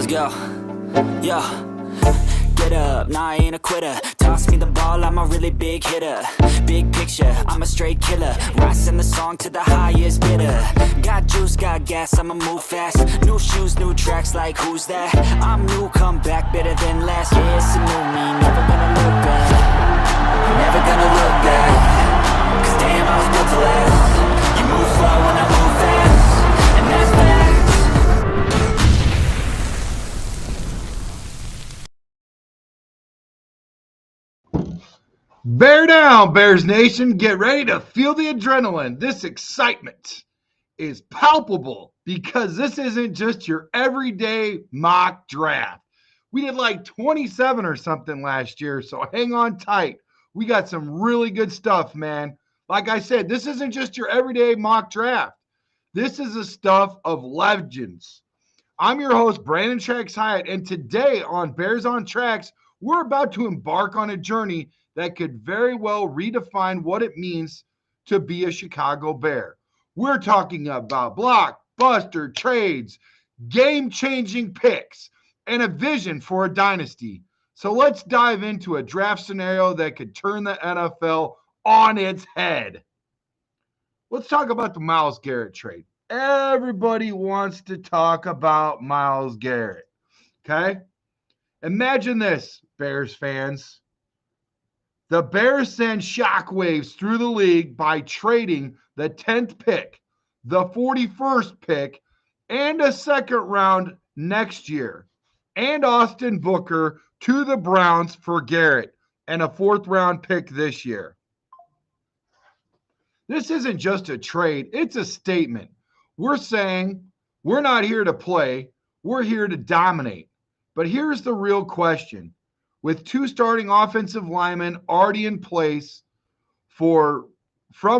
Let's go. Yo. Get up, nah, I ain't a quitter. Toss me the ball, I'm a really big hitter. Big picture, I'm a straight killer. Rising the song to the highest bidder. Got juice, got gas, I'ma move fast. New shoes, new tracks, like who's that? I'm new, come back, better than last. Yeah, it's a new me, never gonna look back. Never gonna look back. Cause damn, I was built to last. You move slow and I move fast. And that's facts. Bear down, Bears Nation. Get ready to feel the adrenaline. This excitement is palpable because this isn't just your everyday mock draft. We did like 27 or something last year, so hang on tight. We got some really good stuff, man. Like I said, this isn't just your everyday mock draft. This is the stuff of legends. I'm your host, Brandon Tracks Hyatt, and today on Bears on Tracks, we're about to embark on a journey that could very well redefine what it means to be a Chicago Bear. We're talking about blockbuster trades, game-changing picks, and a vision for a dynasty. So let's dive into a draft scenario that could turn the NFL on its head. Let's talk about the Myles Garrett trade. Everybody wants to talk about Myles Garrett, okay? Imagine this, Bears fans. The Bears send shockwaves through the league by trading the 10th pick, the 41st pick, and a second round next year, and Austin Booker to the Browns for Garrett and a 4th round pick this year. This isn't just a trade, it's a statement. We're saying we're not here to play, we're here to dominate. But here's the real question. With 2 starting offensive linemen already in place from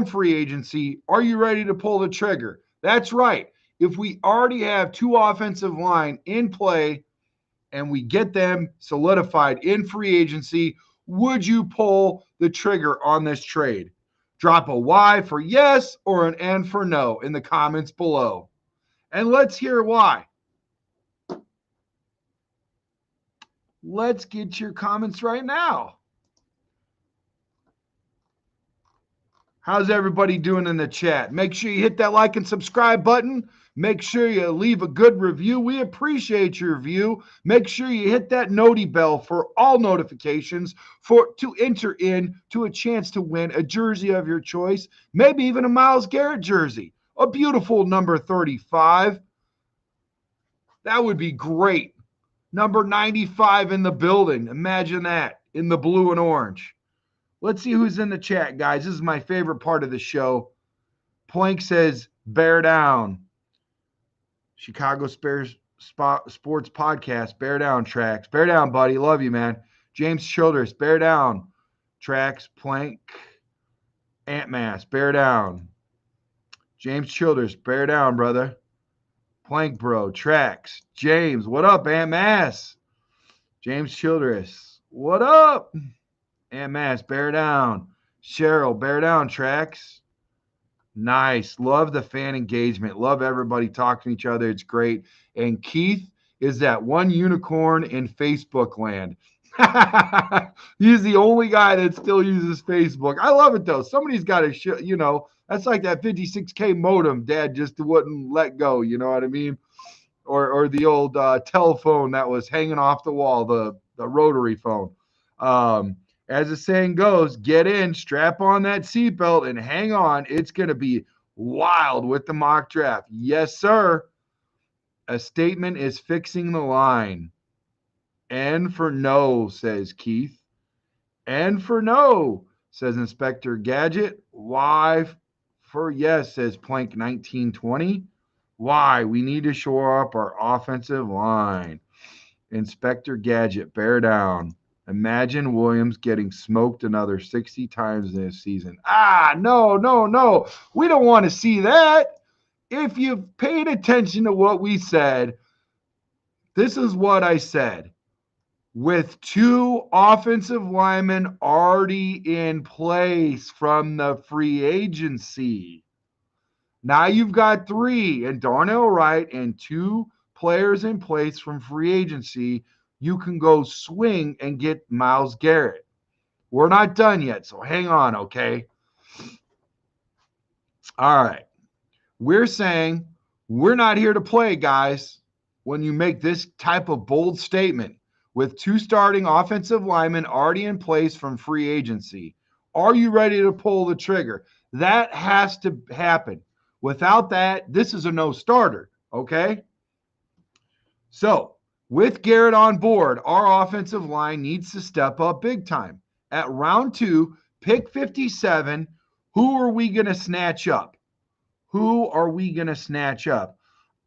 free agency, are you ready to pull the trigger? That's right. If we already have 2 offensive line in play and we get them solidified in free agency, would you pull the trigger on this trade? Drop a Y for yes or an N for no in the comments below. And let's hear why. Let's get your comments right now. How's everybody doing in the chat? Make sure you hit that like and subscribe button. Make sure you leave a good review. We appreciate your review. Make sure you hit that noti bell for all notifications to enter in to a chance to win a jersey of your choice, maybe even a Myles Garrett jersey, a beautiful number 35. That would be great. Number 95 in the building. Imagine that, in the blue and orange. Let's see who's in the chat, guys. This is my favorite part of the show. Plank says, bear down. Chicago Bears Sports Podcast, bear down, Tracks. Bear down, buddy. Love you, man. James Childress, bear down. Tracks, Plank. Ant Mass, bear down. James Childress, bear down, brother. Plank Bro, Tracks, James, what up, Ant Mass? James Childress, what up? Ant Mass, bear down. Cheryl, bear down, Tracks. Nice. Love the fan engagement. Love everybody talking to each other. It's great. And Keith is that one unicorn in Facebook land. He's the only guy that still uses Facebook. I love it, though. Somebody's got to that's like that 56K modem Dad just wouldn't let go. You know what I mean? Or the old telephone that was hanging off the wall, the rotary phone. As the saying goes, get in, strap on that seatbelt, and hang on. It's going to be wild with the mock draft. Yes, sir. A statement is fixing the line. N for no, says Keith. N for no, says Inspector Gadget. Y for yes, says Plank 1920. Why? We need to shore up our offensive line. Inspector Gadget, bear down. Imagine Williams getting smoked another 60 times this season. No. We don't want to see that. If you've paid attention to what we said, this is what I said. With 2 offensive linemen already in place from the free agency. Now you've got 3 and Darnell Wright and 2 players in place from free agency, you can go swing and get Myles Garrett. We're not done yet, so hang on, okay? All right. We're saying we're not here to play, guys, when you make this type of bold statement with 2 starting offensive linemen already in place from free agency. Are you ready to pull the trigger? That has to happen. Without that, this is a no-starter, okay? So, with Garrett on board, our offensive line needs to step up big time. At round 2, pick 57, who are we going to snatch up? Who are we going to snatch up?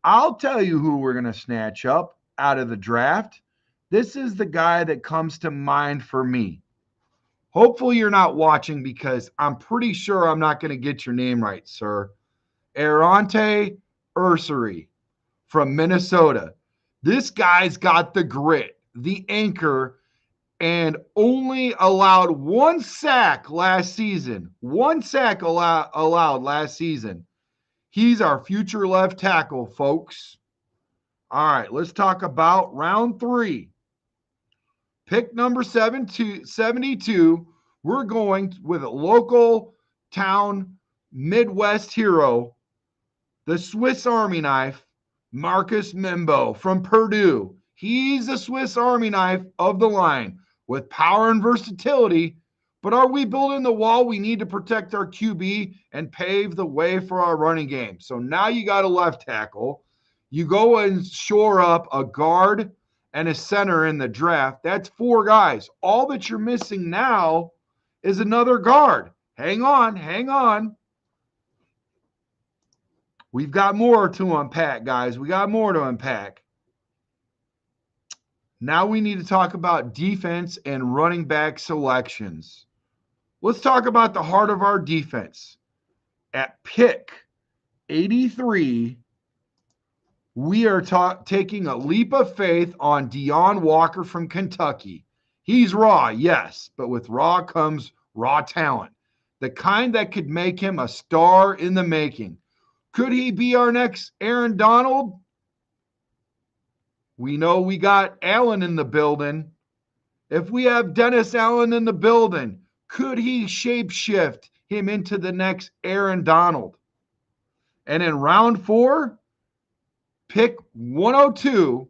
I'll tell you who we're going to snatch up out of the draft. This is the guy that comes to mind for me. Hopefully you're not watching because I'm pretty sure I'm not going to get your name right, sir. Aireontae Ersery from Minnesota. This guy's got the grit, the anchor, and only allowed 1 sack last season. 1 sack allowed last season. He's our future left tackle, folks. All right, let's talk about round 3. Pick number 72. We're going with a local town Midwest hero, the Swiss Army knife, Marcus Mbow from Purdue. He's the Swiss Army knife of the line with power and versatility. But are we building the wall we need to protect our QB and pave the way for our running game? So now you got a left tackle. You go and shore up a guard and a center in the draft. That's 4 guys. All that you're missing now is another guard. Hang on. We've got more to unpack, guys. We got more to unpack. Now we need to talk about defense and running back selections. Let's talk about the heart of our defense. At pick 83, we are taking a leap of faith on Deone Walker from Kentucky. He's raw, yes, but with raw comes raw talent. The kind that could make him a star in the making. Could he be our next Aaron Donald? We know we got Allen in the building. If we have Dennis Allen in the building, could he shapeshift him into the next Aaron Donald? And in round 4, pick 102,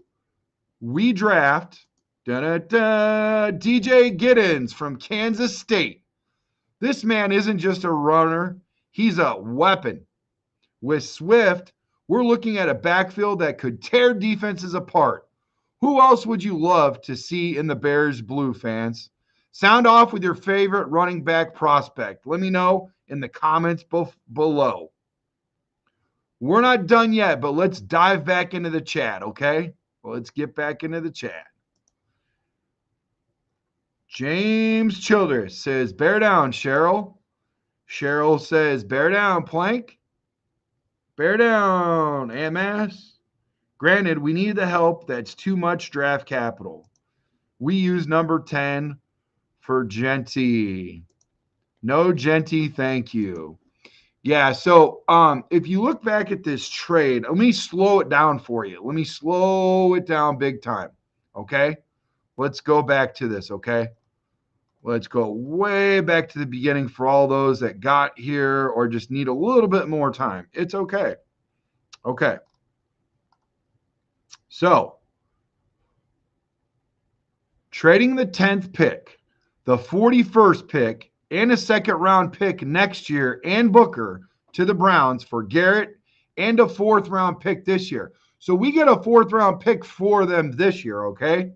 we draft DJ Giddens from Kansas State. This man isn't just a runner, he's a weapon. With Swift, we're looking at a backfield that could tear defenses apart. Who else would you love to see in the Bears blue, fans? Sound off with your favorite running back prospect. Let me know in the comments below. We're not done yet, but let's dive back into the chat, okay? Well, let's get back into the chat. James Childress says, bear down, Cheryl. Cheryl says, bear down, Plank. Bear down, MS. Granted, we need the help. That's too much draft capital. We use number 10 for Genty. No Genty, thank you. Yeah, so if you look back at this trade, let me slow it down for you. Let me slow it down big time, okay? Let's go back to this, okay? Let's go way back to the beginning for all those that got here or just need a little bit more time. It's okay. Okay. So, trading the 10th pick, the 41st pick, and a second-round pick next year and Booker to the Browns for Garrett and a 4th-round pick this year. So we get a 4th-round pick for them this year, okay?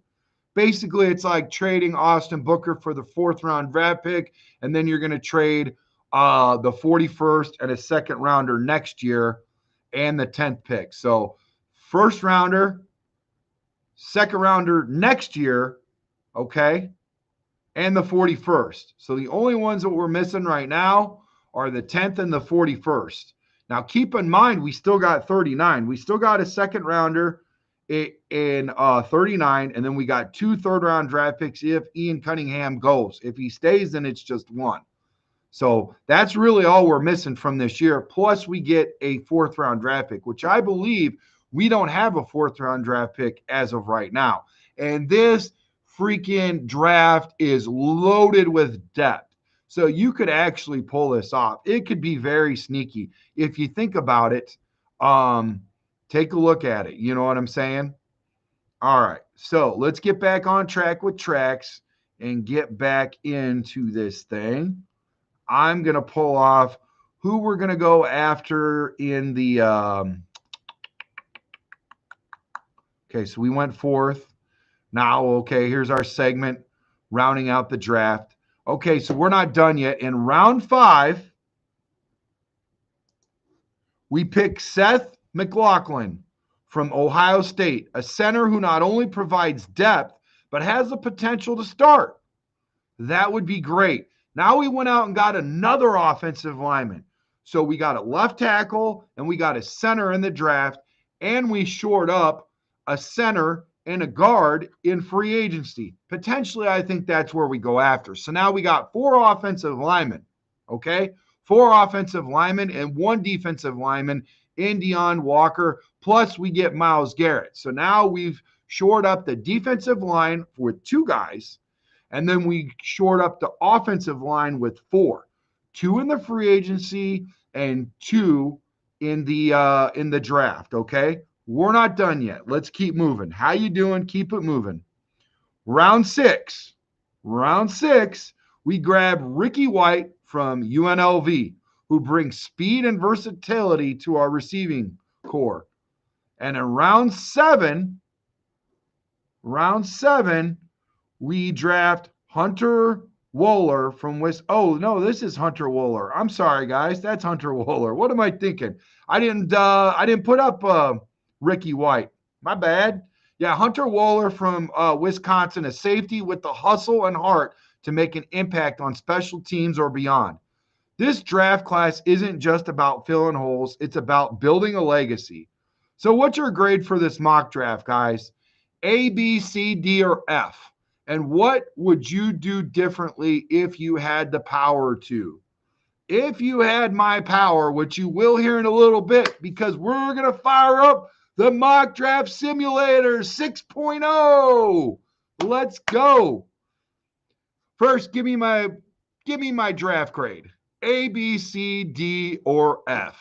Basically, it's like trading Austin Booker for the 4th-round draft pick, and then you're going to trade the 41st and a second-rounder next year and the 10th pick. So 1st-rounder, 2nd-rounder next year, okay? And the 41st. So the only ones that we're missing right now are the 10th and the 41st. Now, keep in mind, we still got 39. We still got a 2nd-rounder in 39, and then we got 2 3rd-round draft picks if Ian Cunningham goes. If he stays, then it's just 1. So that's really all we're missing from this year. Plus, we get a 4th-round draft pick, which I believe We don't have a 4th-round draft pick as of right now. And this freaking draft is loaded with depth. So you could actually pull this off. It could be very sneaky. If you think about it, take a look at it. You know what I'm saying? All right. So let's get back on track with tracks and get back into this thing. I'm going to pull off who we're going to go after in the okay, so we went 4th. Now, okay, here's our segment rounding out the draft. Okay, so we're not done yet. In round 5, we pick Seth McLaughlin from Ohio State, a center who not only provides depth, but has the potential to start. That would be great. Now we went out and got another offensive lineman. So we got a left tackle and we got a center in the draft, and we shored up a center and a guard in free agency. Potentially, I think that's where we go after. So now we got 4 offensive linemen, okay? 4 offensive linemen and 1 defensive lineman in Deone Walker, plus we get Myles Garrett. So now we've shored up the defensive line with 2 guys, and then we shored up the offensive line with 4. 2 in the free agency and 2 in the draft, okay? We're not done yet. Let's keep moving. How you doing? Keep it moving. Round 6. Round 6, we grab Ricky White from UNLV, who brings speed and versatility to our receiving core. And in round 7, we draft Hunter Wohler from West. Oh, no, this is Hunter Wohler. I'm sorry, guys. That's Hunter Wohler. What am I thinking? I didn't put up Ricky White. My bad. Yeah, Hunter Wohler from Wisconsin, a safety with the hustle and heart to make an impact on special teams or beyond. This draft class isn't just about filling holes. It's about building a legacy. So what's your grade for this mock draft, guys? A, B, C, D, or F? And what would you do differently if you had the power to? If you had my power, which you will hear in a little bit, because we're going to fire up the mock draft simulator 6.0. Let's go. First, give me my draft grade. A, B, C, D, or F.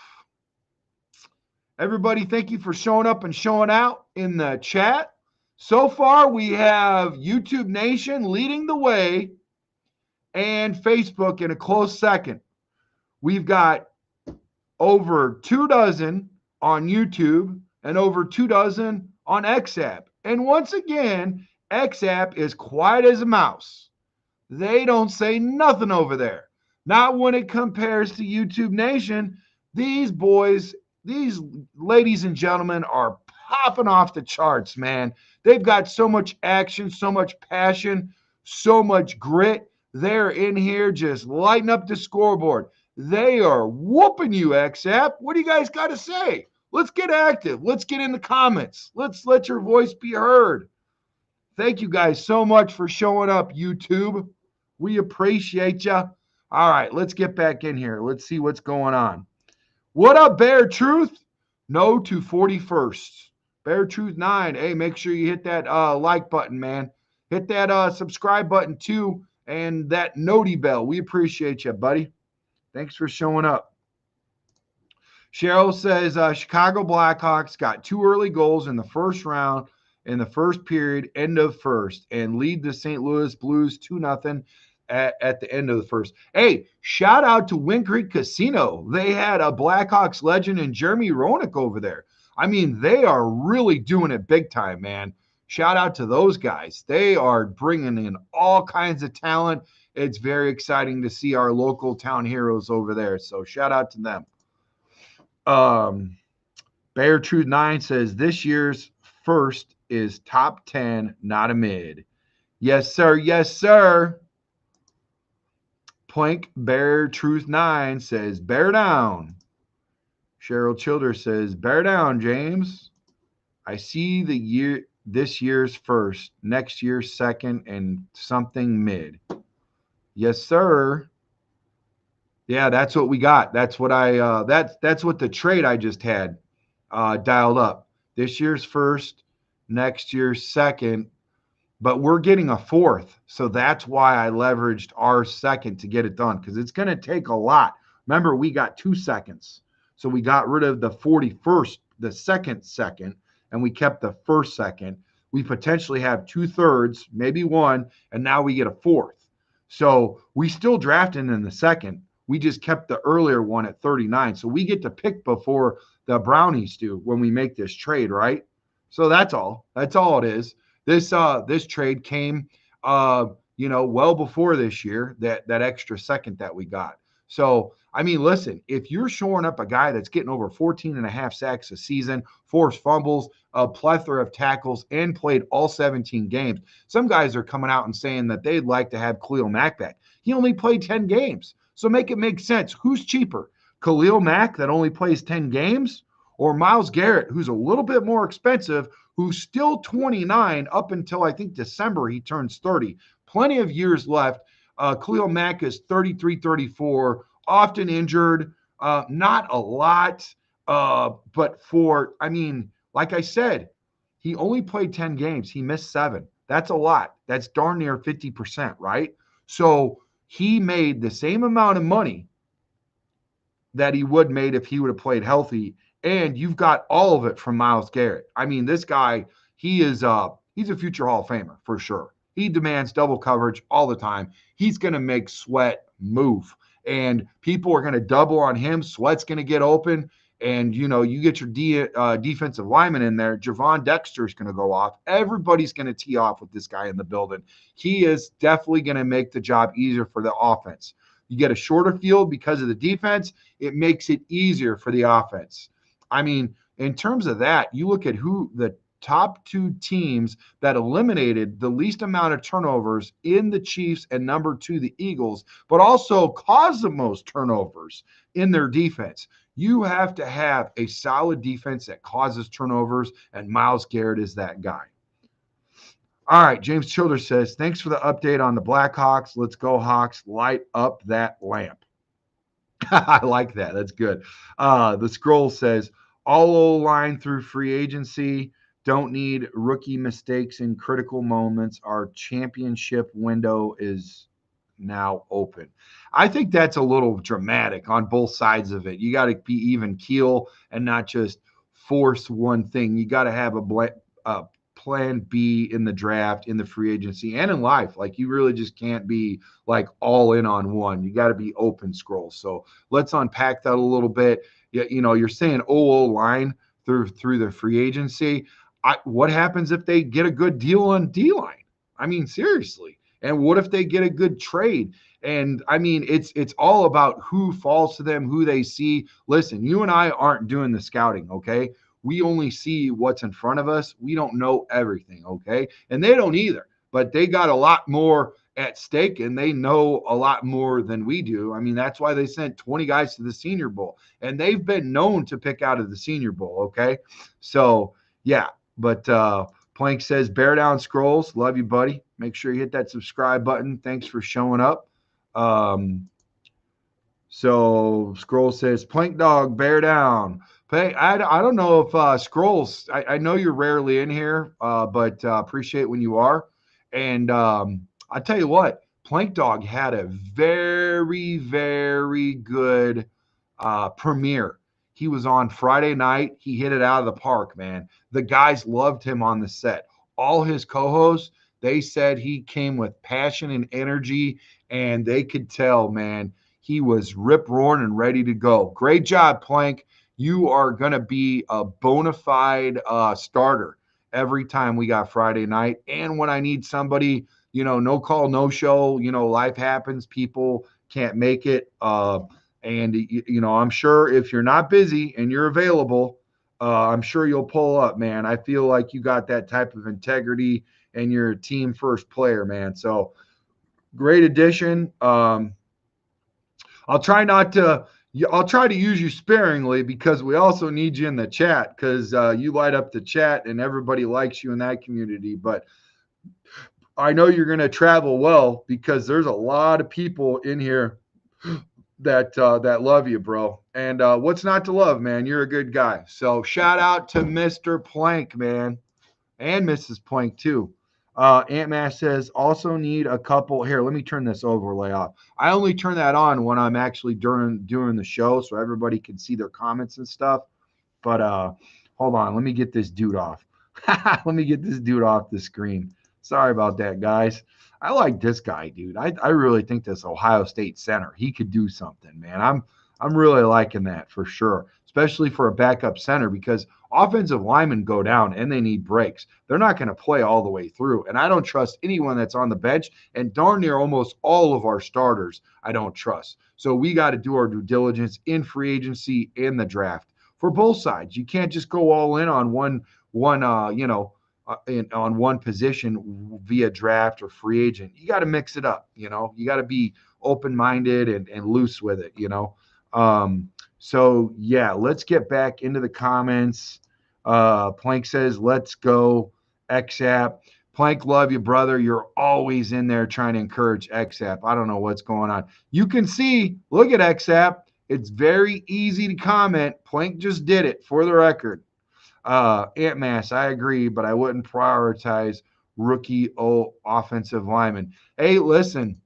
Everybody, thank you for showing up and showing out in the chat. So far, we have YouTube Nation leading the way and Facebook in a close second. We've got over 24 on YouTube and over 24 on XApp. And once again, XApp is quiet as a mouse. They don't say nothing over there. Not when it compares to YouTube Nation. These boys, these ladies and gentlemen are popping off the charts, man. They've got so much action, so much passion, so much grit. They're in here just lighting up the scoreboard. They are whooping you, XApp. What do you guys got to say? Let's get active. Let's get in the comments. Let's let your voice be heard. Thank you guys so much for showing up, YouTube. We appreciate you. All right, let's get back in here. Let's see what's going on. What up, Bear Truth? No to 41st. Bear Truth 9. Hey, make sure you hit that like button, man. Hit that subscribe button too, and that noti bell. We appreciate you, buddy. Thanks for showing up. Cheryl says Chicago Blackhawks got 2 early goals in the first round in the first period, end of first, and lead the St. Louis Blues 2-0 at the end of the first. Hey, shout out to Wind Creek Casino. They had a Blackhawks legend and Jeremy Roenick over there. I mean, they are really doing it big time, man. Shout out to those guys. They are bringing in all kinds of talent. It's very exciting to see our local town heroes over there. So shout out to them. Bear Truth 9 says this year's first is top 10, not a mid. Yes, sir. Yes, sir. Plank Bear Truth 9 says bear down. Cheryl Childers says bear down, James. I see this year's first, next year's second, and something mid. Yes, sir. Yeah, that's what we got. That's what that's what the trade I just had dialed up. This year's first, next year's second, but we're getting a fourth. So that's why I leveraged our second to get it done, because it's going to take a lot. Remember, we got 2 seconds. So we got rid of the 41st, the second, and we kept the first second. We potentially have 2/3, maybe one, and now we get a fourth. So we still drafted in the second. We just kept the earlier one at 39. So we get to pick before the Brownies do when we make this trade, right? So that's all. That's all it is. This trade came well before this year, that extra second that we got. So, I mean, listen, if you're shoring up a guy that's getting over 14.5 sacks a season, forced fumbles, a plethora of tackles, and played all 17 games, some guys are coming out and saying that they'd like to have Khalil Mack back. He only played 10 games. So make it make sense. Who's cheaper? Khalil Mack, that only plays 10 games, or Myles Garrett, who's a little bit more expensive, who's still 29 up until I think December he turns 30. Plenty of years left. Khalil Mack is 33, 34, often injured, not a lot. But like I said, he only played 10 games. He missed 7. That's a lot. That's darn near 50%, right? So he made the same amount of money that he would made if he would have played healthy. And you've got all of it from Myles Garrett. I mean, this guy, he's a future Hall of Famer for sure. He demands double coverage all the time. He's going to make Sweat move. And people are going to double on him. Sweat's going to get open. And, you get your defensive lineman in there. Javon Dexter's going to go off. Everybody's going to tee off with this guy in the building. He is definitely going to make the job easier for the offense. You get a shorter field because of the defense. It makes it easier for the offense. I mean, in terms of that, you look at who the top 2 teams that eliminated the least amount of turnovers in the Chiefs and number 2, the Eagles, but also caused the most turnovers in their defense. You have to have a solid defense that causes turnovers, and Myles Garrett is that guy. All right, James Childers says, thanks for the update on the Blackhawks. Let's go, Hawks. Light up that lamp. I like that. That's good. The scroll says, all O-line through free agency. Don't need rookie mistakes in critical moments. Our championship window is now open. I think that's a little dramatic on both sides of it. You got to be even keel and not just force one thing. You got to have a plan B in the draft, in the free agency, and in life. Like, you really just can't be like all in on one. You got to be open, scroll. So let's unpack that a little bit. You're saying O-line through the free agency. What happens if they get a good deal on D-line? I mean, seriously. And what if they get a good trade? And I mean, it's all about who falls to them, who they see. Listen, you and I aren't doing the scouting, okay? We only see what's in front of us. We don't know everything, okay? And they don't either. But they got a lot more at stake, and they know a lot more than we do. I mean, that's why they sent 20 guys to the Senior Bowl. And they've been known to pick out of the Senior Bowl, okay? So, yeah. But Plank says, bear down, Scrolls. Love you, buddy. Make sure you hit that subscribe button. Thanks for showing up. So Scroll says, Plank Dog, bear down. I don't know if Scrolls, I know you're rarely in here, but appreciate when you are. And I tell you what, Plank Dog had a very, very good premiere. He was on Friday night. He hit it out of the park, man. The guys loved him on the set. All his co-hosts, they said he came with passion and energy, and they could tell, man, he was rip-roaring and ready to go. Great job, Plank. You are going to be a bona fide starter every time we got Friday night. And when I need somebody, no call, no show, life happens. People can't make it. And I'm sure if you're not busy and you're available, I'm sure you'll pull up, man. I feel like you got that type of integrity and you're a team first player, man. So great addition. I'll try to use you sparingly, because we also need you in the chat, because you light up the chat and everybody likes you in that community. But I know you're going to travel well, because there's a lot of people in here that love you, bro. And what's not to love, man? You're a good guy. So shout out to Mr. Plank, man, and Mrs. Plank too. Aunt Mash says also need a couple. Here, let me turn this overlay off. I only turn that on when I'm actually doing the show, so everybody can see their comments and stuff. But hold on, let me get this dude off. Let me get this dude off the screen. Sorry about that, guys. I like this guy, dude. I really think this Ohio State center, he could do something, man. I'm really liking that for sure, especially for a backup center because offensive linemen go down and they need breaks. They're not going to play all the way through. And I don't trust anyone that's on the bench, and darn near almost all of our starters I don't trust. So we got to do our due diligence in free agency and the draft for both sides. You can't just go all in on on one position via draft or free agent. You got to mix it up. You got to be open-minded and loose with it. So yeah, let's get back into the comments. Plank says, let's go XApp. Plank, love you, brother. You're always in there trying to encourage XApp. I don't know what's going on. You can see, look at XApp. It's very easy to comment. Plank just did it for the record. Ant Mass, I agree, but I wouldn't prioritize rookie offensive linemen. Hey, listen,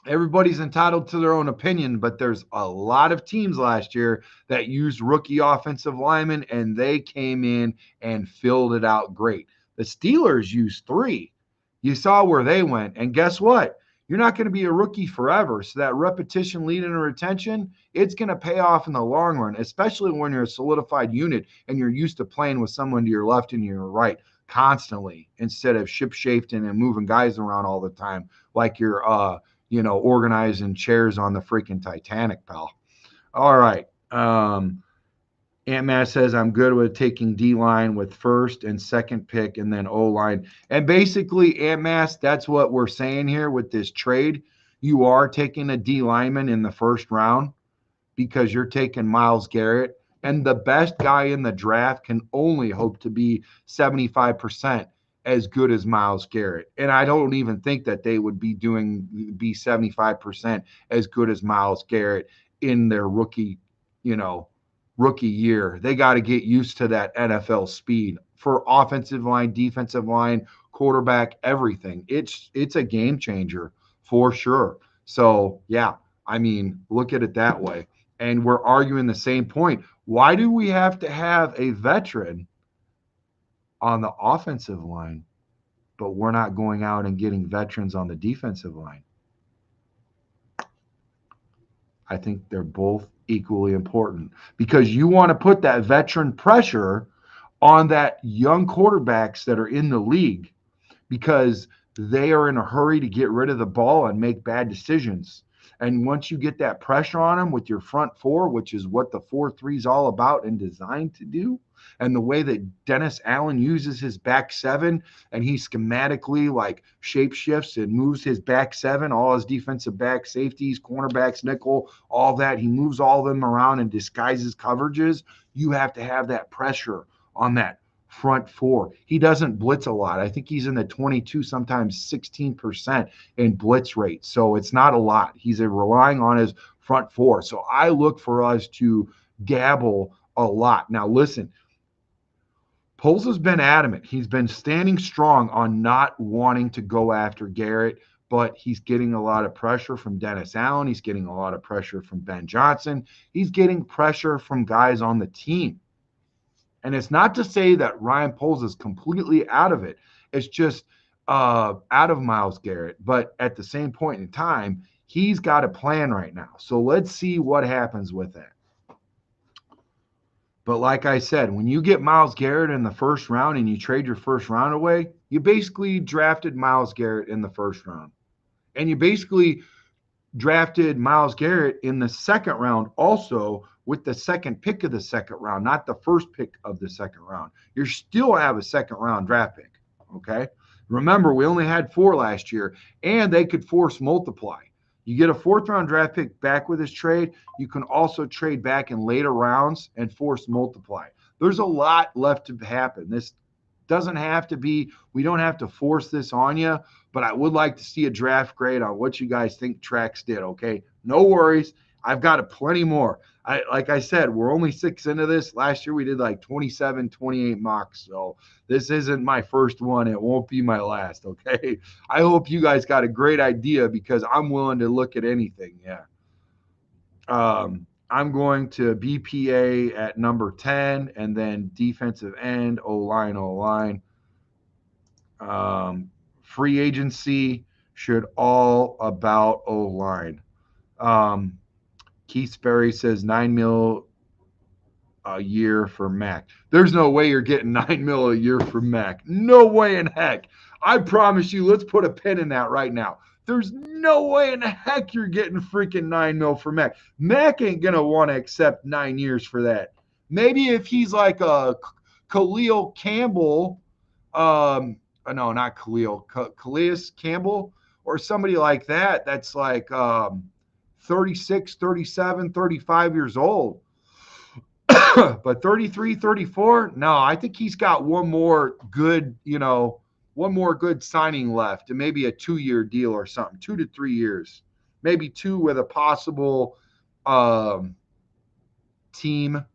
everybody's entitled to their own opinion, but there's a lot of teams last year that used rookie offensive linemen, and they came in and filled it out great. The Steelers used 3. You saw where they went, and guess what? You're not going to be a rookie forever. So that repetition, lead, and retention, it's going to pay off in the long run, especially when you're a solidified unit and you're used to playing with someone to your left and your right constantly instead of ship-shifting and moving guys around all the time like you're organizing chairs on the freaking Titanic, pal. All right. Aunt Matt says, I'm good with taking D-line with first and second pick and then O-line. And basically, Aunt Matt, that's what we're saying here with this trade. You are taking a D lineman in the first round because you're taking Myles Garrett. And the best guy in the draft can only hope to be 75% as good as Myles Garrett. And I don't even think that they would be 75% as good as Myles Garrett in their rookie year. They got to get used to that NFL speed for offensive line, defensive line, quarterback, everything. It's a game changer for sure. So, yeah, I mean, look at it that way. And we're arguing the same point. Why do we have to have a veteran on the offensive line, but we're not going out and getting veterans on the defensive line? I think they're both equally important because you want to put that veteran pressure on that young quarterbacks that are in the league because they are in a hurry to get rid of the ball and make bad decisions. And once you get that pressure on them with your front four, which is what the 4-3 is all about and designed to do, and the way that Dennis Allen uses his back seven and he schematically like shape shifts and moves his back seven, all his defensive back safeties, cornerbacks, nickel, all that. He moves all of them around and disguises coverages. You have to have that pressure on that front four. He doesn't blitz a lot. I think he's in the 22, sometimes 16% in blitz rate. So it's not a lot. He's relying on his front four. So I look for us to dabble a lot. Now, listen, Poles has been adamant. He's been standing strong on not wanting to go after Garrett, but he's getting a lot of pressure from Dennis Allen. He's getting a lot of pressure from Ben Johnson. He's getting pressure from guys on the team. And it's not to say that Ryan Poles is completely out of it. It's just out of Myles Garrett. But at the same point in time, he's got a plan right now. So let's see what happens with that. But like I said, when you get Myles Garrett in the first round and you trade your first round away, you basically drafted Myles Garrett in the first round. And you basically drafted Myles Garrett in the second round also with the second pick of the second round, not the first pick of the second round. You still have a second round draft pick, okay? Remember, we only had 4 last year, and they could force multiply. You get a 4th round draft pick back with this trade. You can also trade back in later rounds and force multiply. There's a lot left to happen. This doesn't have to be, we don't have to force this on you, but I would like to see a draft grade on what you guys think Trax did, okay? No worries. I've got plenty more. Like I said, we're only 6 into this. Last year we did like 27, 28 mocks. So this isn't my first one. It won't be my last. Okay. I hope you guys got a great idea because I'm willing to look at anything. Yeah. I'm going to BPA at number 10 and then defensive end, O-line. Free agency should all about O-line. Keith Sperry says $9 million a year for Mac. There's no way you're getting $9 million a year for Mac. No way in heck. I promise you, let's put a pin in that right now. There's no way in heck you're getting freaking $9 million for Mac. Mac ain't going to want to accept 9 years for that. Maybe if he's like a Khalil Campbell, no, not Khalil, Calais Campbell or somebody like that, that's like 36, 37, 35 years old. But 33, 34, no, I think he's got one more good signing left and maybe a 2-year deal or something, 2 to 3 years, maybe 2 with a possible team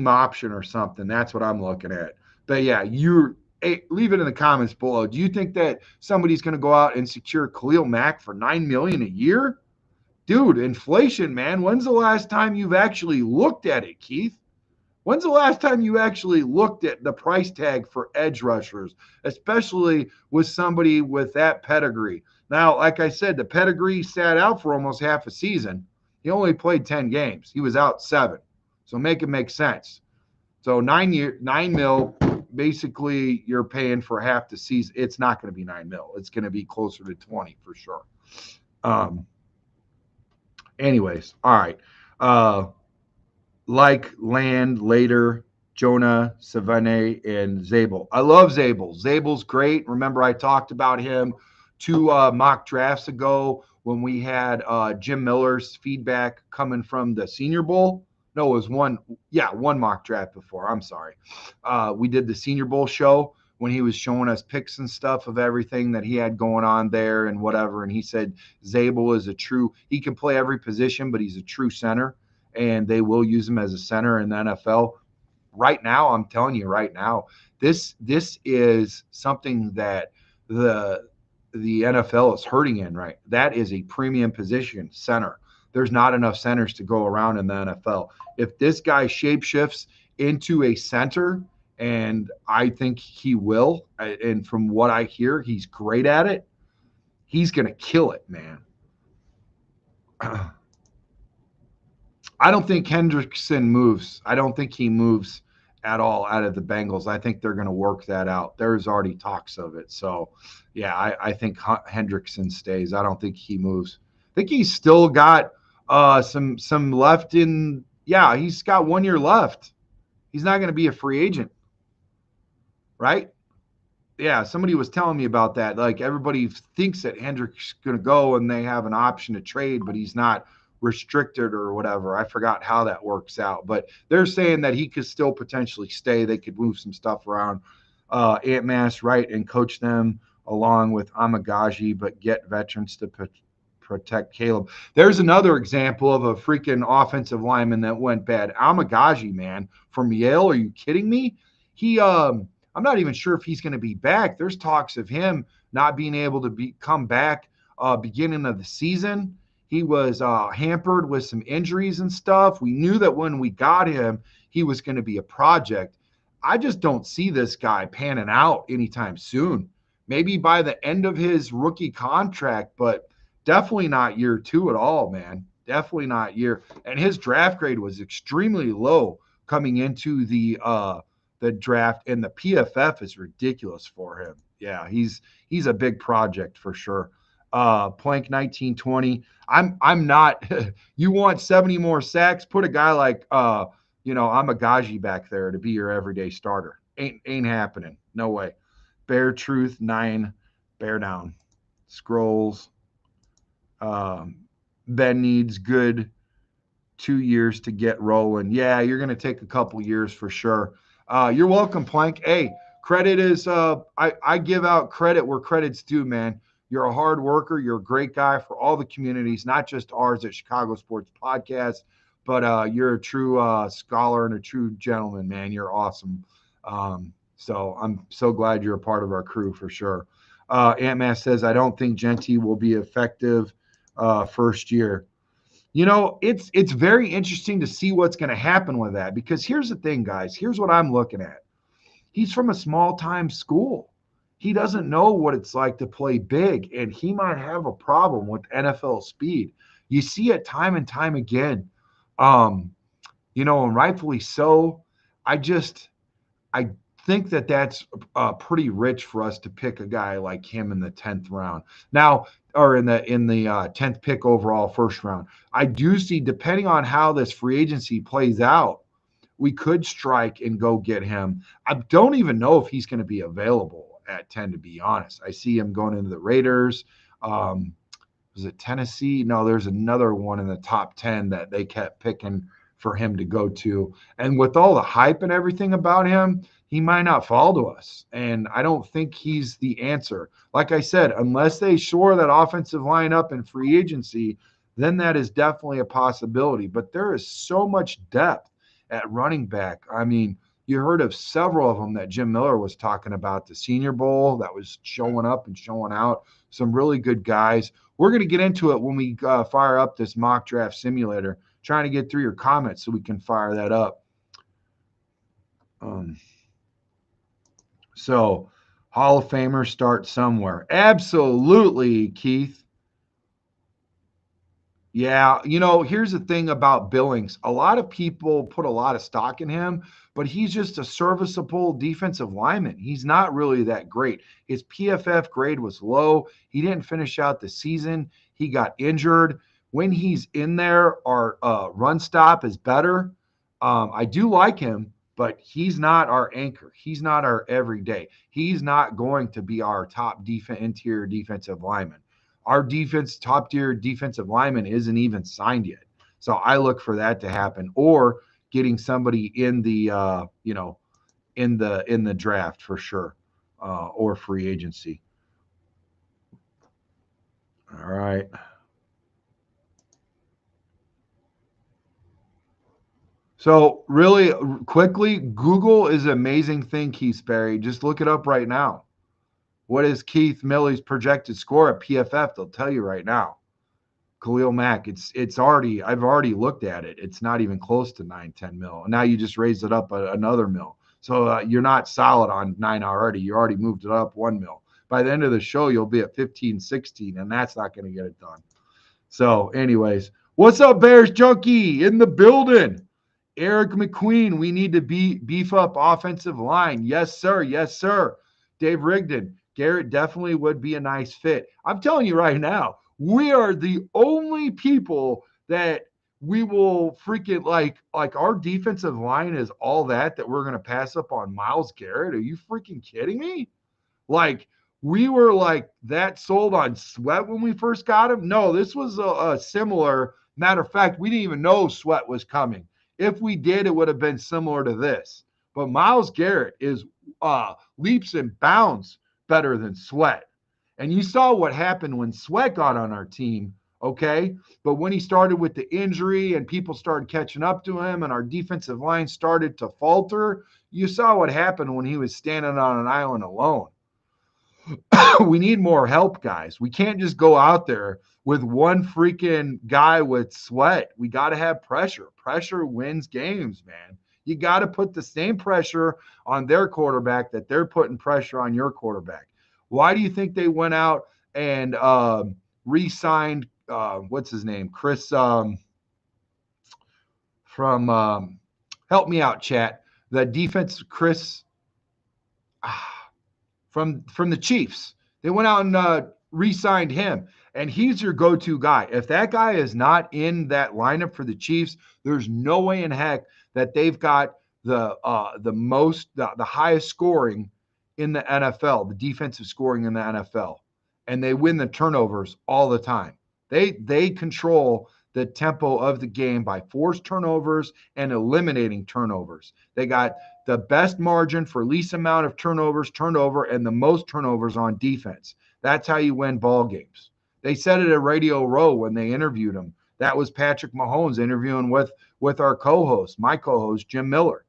option or something. That's what I'm looking at. But yeah, leave it in the comments below. Do you think that somebody's going to go out and secure Khalil Mack for $9 million a year? Dude, inflation, man. When's the last time you've actually looked at it, Keith? When's the last time you actually looked at the price tag for edge rushers, especially with somebody with that pedigree? Now, like I said, the pedigree sat out for almost half a season. He only played 10 games. He was out 7. So make it make sense. So $9 million, basically you're paying for half the season. It's not going to be $9 million. It's going to be closer to 20 for sure. Anyways, all right. Like Land, Later, Jonah, Savannah, and Zabel. I love Zabel. Zabel's great. Remember, I talked about him 2 mock drafts ago when we had Jim Miller's feedback coming from the Senior Bowl. No, it was one mock draft before. I'm sorry. We did the Senior Bowl show when he was showing us picks and stuff of everything that he had going on there and whatever. And he said Zabel is he can play every position, but he's a true center. And they will use him as a center in the NFL. Right now, I'm telling you right now, this is something that the NFL is hurting in, right? That is a premium position, center. There's not enough centers to go around in the NFL. If this guy shapeshifts into a center, and I think he will, and from what I hear, he's great at it, he's going to kill it, man. I don't think Hendrickson moves. I don't think he moves at all out of the Bengals. I think they're going to work that out. There's already talks of it. So, yeah, I think Hendrickson stays. I don't think he moves. I think he's still got some left in – yeah, he's got 1 year left. He's not going to be a free agent, right? Yeah, somebody was telling me about that. Like, everybody thinks that Hendrick's going to go and they have an option to trade, but he's not – restricted or whatever. I forgot how that works out, but they're saying that he could still potentially stay. They could move some stuff around Ant Mass, right, and coach them along with Amagaji, but get veterans to protect Caleb. There's another example of a freaking offensive lineman that went bad. Amagaji, man, from Yale. Are you kidding me? I'm not even sure if he's going to be back. There's talks of him not being able to come back beginning of the season. He was hampered with some injuries and stuff. We knew that when we got him, he was going to be a project. I just don't see this guy panning out anytime soon. Maybe by the end of his rookie contract, but definitely not year 2 at all, man. Definitely not year. And his draft grade was extremely low coming into the draft, and the PFF is ridiculous for him. Yeah, he's a big project for sure. Plank 1920. I'm not. You want 70 more sacks? Put a guy like Amagaji back there to be your everyday starter. Ain't happening. No way. Bear Truth 9. Bear down. Scrolls. Ben needs good 2 years to get rolling. Yeah, you're gonna take a couple years for sure. You're welcome, Plank. Hey, credit is I give out credit where credit's due, man. You're a hard worker. You're a great guy for all the communities, not just ours at Chicago Sports Podcast, but you're a true scholar and a true gentleman, man. You're awesome. So I'm so glad you're a part of our crew for sure. Ant Man says, I don't think Genty will be effective first year. It's very interesting to see what's going to happen with that, because here's the thing, guys. Here's what I'm looking at. He's from a small time school. He doesn't know what it's like to play big, and he might have a problem with NFL speed. You see it time and time again, and rightfully so. I think that that's pretty rich for us to pick a guy like him in the 10th round now, or in the 10th pick overall, first round. I do see, depending on how this free agency plays out, we could strike and go get him. I don't even know if he's going to be available at 10, to be honest. I see him going into the Raiders. Was it Tennessee? No, there's another one in the top 10 that they kept picking for him to go to. And with all the hype and everything about him, he might not fall to us. And I don't think he's the answer. Like I said, unless they shore that offensive line up in free agency, then that is definitely a possibility. But there is so much depth at running back. I mean, you heard of several of them that Jim Miller was talking about, the Senior Bowl that was showing up and showing out. Some really good guys. We're going to get into it when we fire up this mock draft simulator, trying to get through your comments so we can fire that up. So Hall of Famers start somewhere. Absolutely, Keith. Yeah, here's the thing about Billings. A lot of people put a lot of stock in him, but he's just a serviceable defensive lineman. He's not really that great. His PFF grade was low. He didn't finish out the season. He got injured. When he's in there, our run stop is better. I do like him, but he's not our anchor. He's not our everyday. He's not going to be our top interior defensive lineman. Our top tier defensive lineman isn't even signed yet. So I look for that to happen, or getting somebody in the in the draft for sure, or free agency. All right. So really quickly, Google is an amazing thing, Keith Sperry. Just look it up right now. What is Keith Millie's projected score at PFF? They'll tell you right now. Khalil Mack, I've already looked at it. It's not even close to 9-10 mil. Now you just raised it up another mil. So you're not solid on 9 already. You already moved it up 1 mil. By the end of the show, you'll be at 15, 16, and that's not going to get it done. So anyways, what's up, Bears Junkie in the building? Eric McQueen, we need to beef up offensive line. Yes, sir. Yes, sir. Dave Rigdon, Garrett definitely would be a nice fit. I'm telling you right now, we are the only people that we will freaking like our defensive line is all that we're going to pass up on Myles Garrett. Are you freaking kidding me? Like, we were like that sold on Sweat when we first got him. No, this was a similar matter of fact. We didn't even know Sweat was coming. If we did, it would have been similar to this. But Myles Garrett is leaps and bounds better than Sweat. And you saw what happened when Sweat got on our team, okay? But when he started with the injury and people started catching up to him and our defensive line started to falter, you saw what happened when he was standing on an island alone. We need more help, guys. We can't just go out there with one freaking guy with Sweat. We got to have pressure. Pressure wins games, man. You got to put the same pressure on their quarterback that they're putting pressure on your quarterback. Why do you think they went out and re-signed, what's his name? Chris from help me out, chat. The defense, Chris from the Chiefs. They went out and re-signed him, and he's your go-to guy. If that guy is not in that lineup for the Chiefs, there's no way in heck that they've got the highest scoring in the NFL, the defensive scoring in the NFL, and they win the turnovers all the time. They control the tempo of the game by forced turnovers and eliminating turnovers. They got the best margin for least amount of turnover, and the most turnovers on defense. That's how you win ball games. They said it at Radio Row when they interviewed him. That was Patrick Mahomes interviewing with our co-host, my co-host, Jim Miller.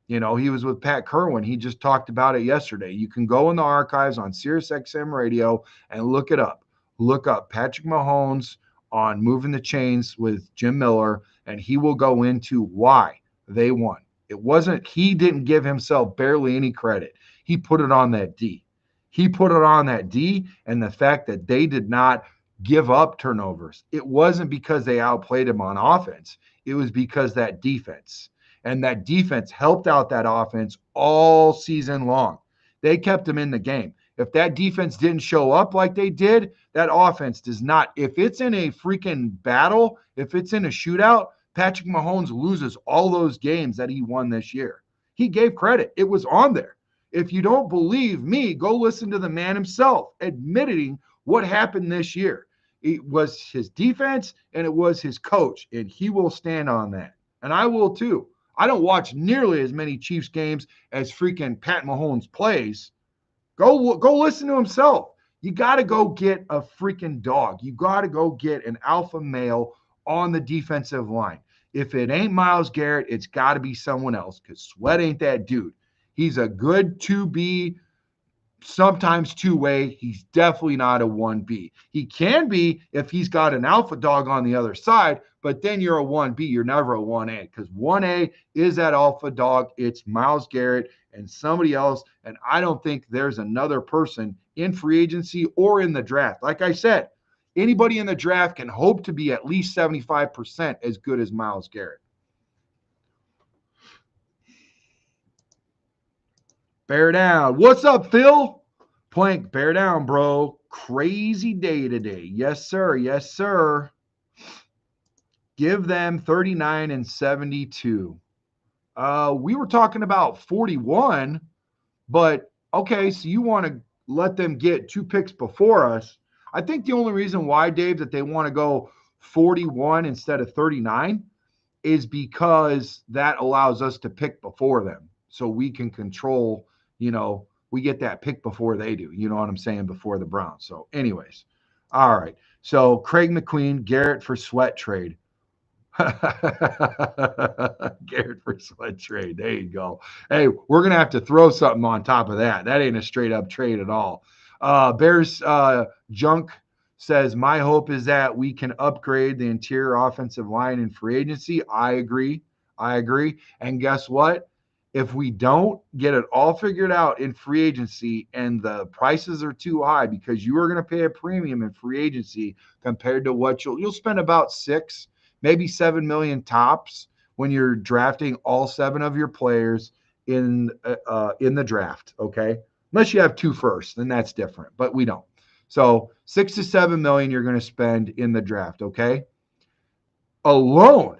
You know, he was with Pat Kerwin. He just talked about it yesterday. You can go in the archives on SiriusXM Radio and look it up. Look up Patrick Mahomes on Moving the Chains with Jim Miller, and he will go into why they won. It wasn't, he didn't give himself barely any credit. He put it on that D. He put it on that D and the fact that they did not give up turnovers. It wasn't because they outplayed him on offense. It was because that defense. And that defense helped out that offense all season long. They kept them in the game. If that defense didn't show up like they did, that offense does not. If it's in a freaking battle, if it's in a shootout, Patrick Mahomes loses all those games that he won this year. He gave credit. It was on there. If you don't believe me, go listen to the man himself admitting what happened this year. It was his defense and it was his coach, and he will stand on that. And I will too. I don't watch nearly as many Chiefs games as freaking Pat Mahomes plays. Go listen to himself. You got to go get a freaking dog. You got to go get an alpha male on the defensive line. If it ain't Myles Garrett, it's got to be someone else because Sweat ain't that dude. He's a good 2B, sometimes two-way. He's definitely not a 1B. He can be if he's got an alpha dog on the other side, but then you're a 1B. You're never a 1A because 1A is that alpha dog. It's Myles Garrett and somebody else, and I don't think there's another person in free agency or in the draft. Like I said, anybody in the draft can hope to be at least 75% as good as Myles Garrett. Bear down. What's up, Phil? Plank, bear down, bro. Crazy day today. Yes, sir. Yes, sir. Give them 39 and 72. We were talking about 41, but okay, so you want to let them get 2 picks before us. I think the only reason why, Dave, that they want to go 41 instead of 39 is because that allows us to pick before them. So we can control, we get that pick before they do. You know what I'm saying? Before the Browns. So anyways, all right. So Craig McQueen, Garrett for Sweat trade. Garrett for Sweat trade. There you go. Hey, we're going to have to throw something on top of that. That ain't a straight up trade at all. Bears Junk says, my hope is that we can upgrade the interior offensive line in free agency. I agree. And guess what? If we don't get it all figured out in free agency and the prices are too high because you are going to pay a premium in free agency compared to what you'll spend about 6, maybe 7 million tops when you're drafting all 7 of your players in the draft. Okay. Unless you have 2 firsts, then that's different, but we don't. So 6 to 7 million you're going to spend in the draft. Okay. Alone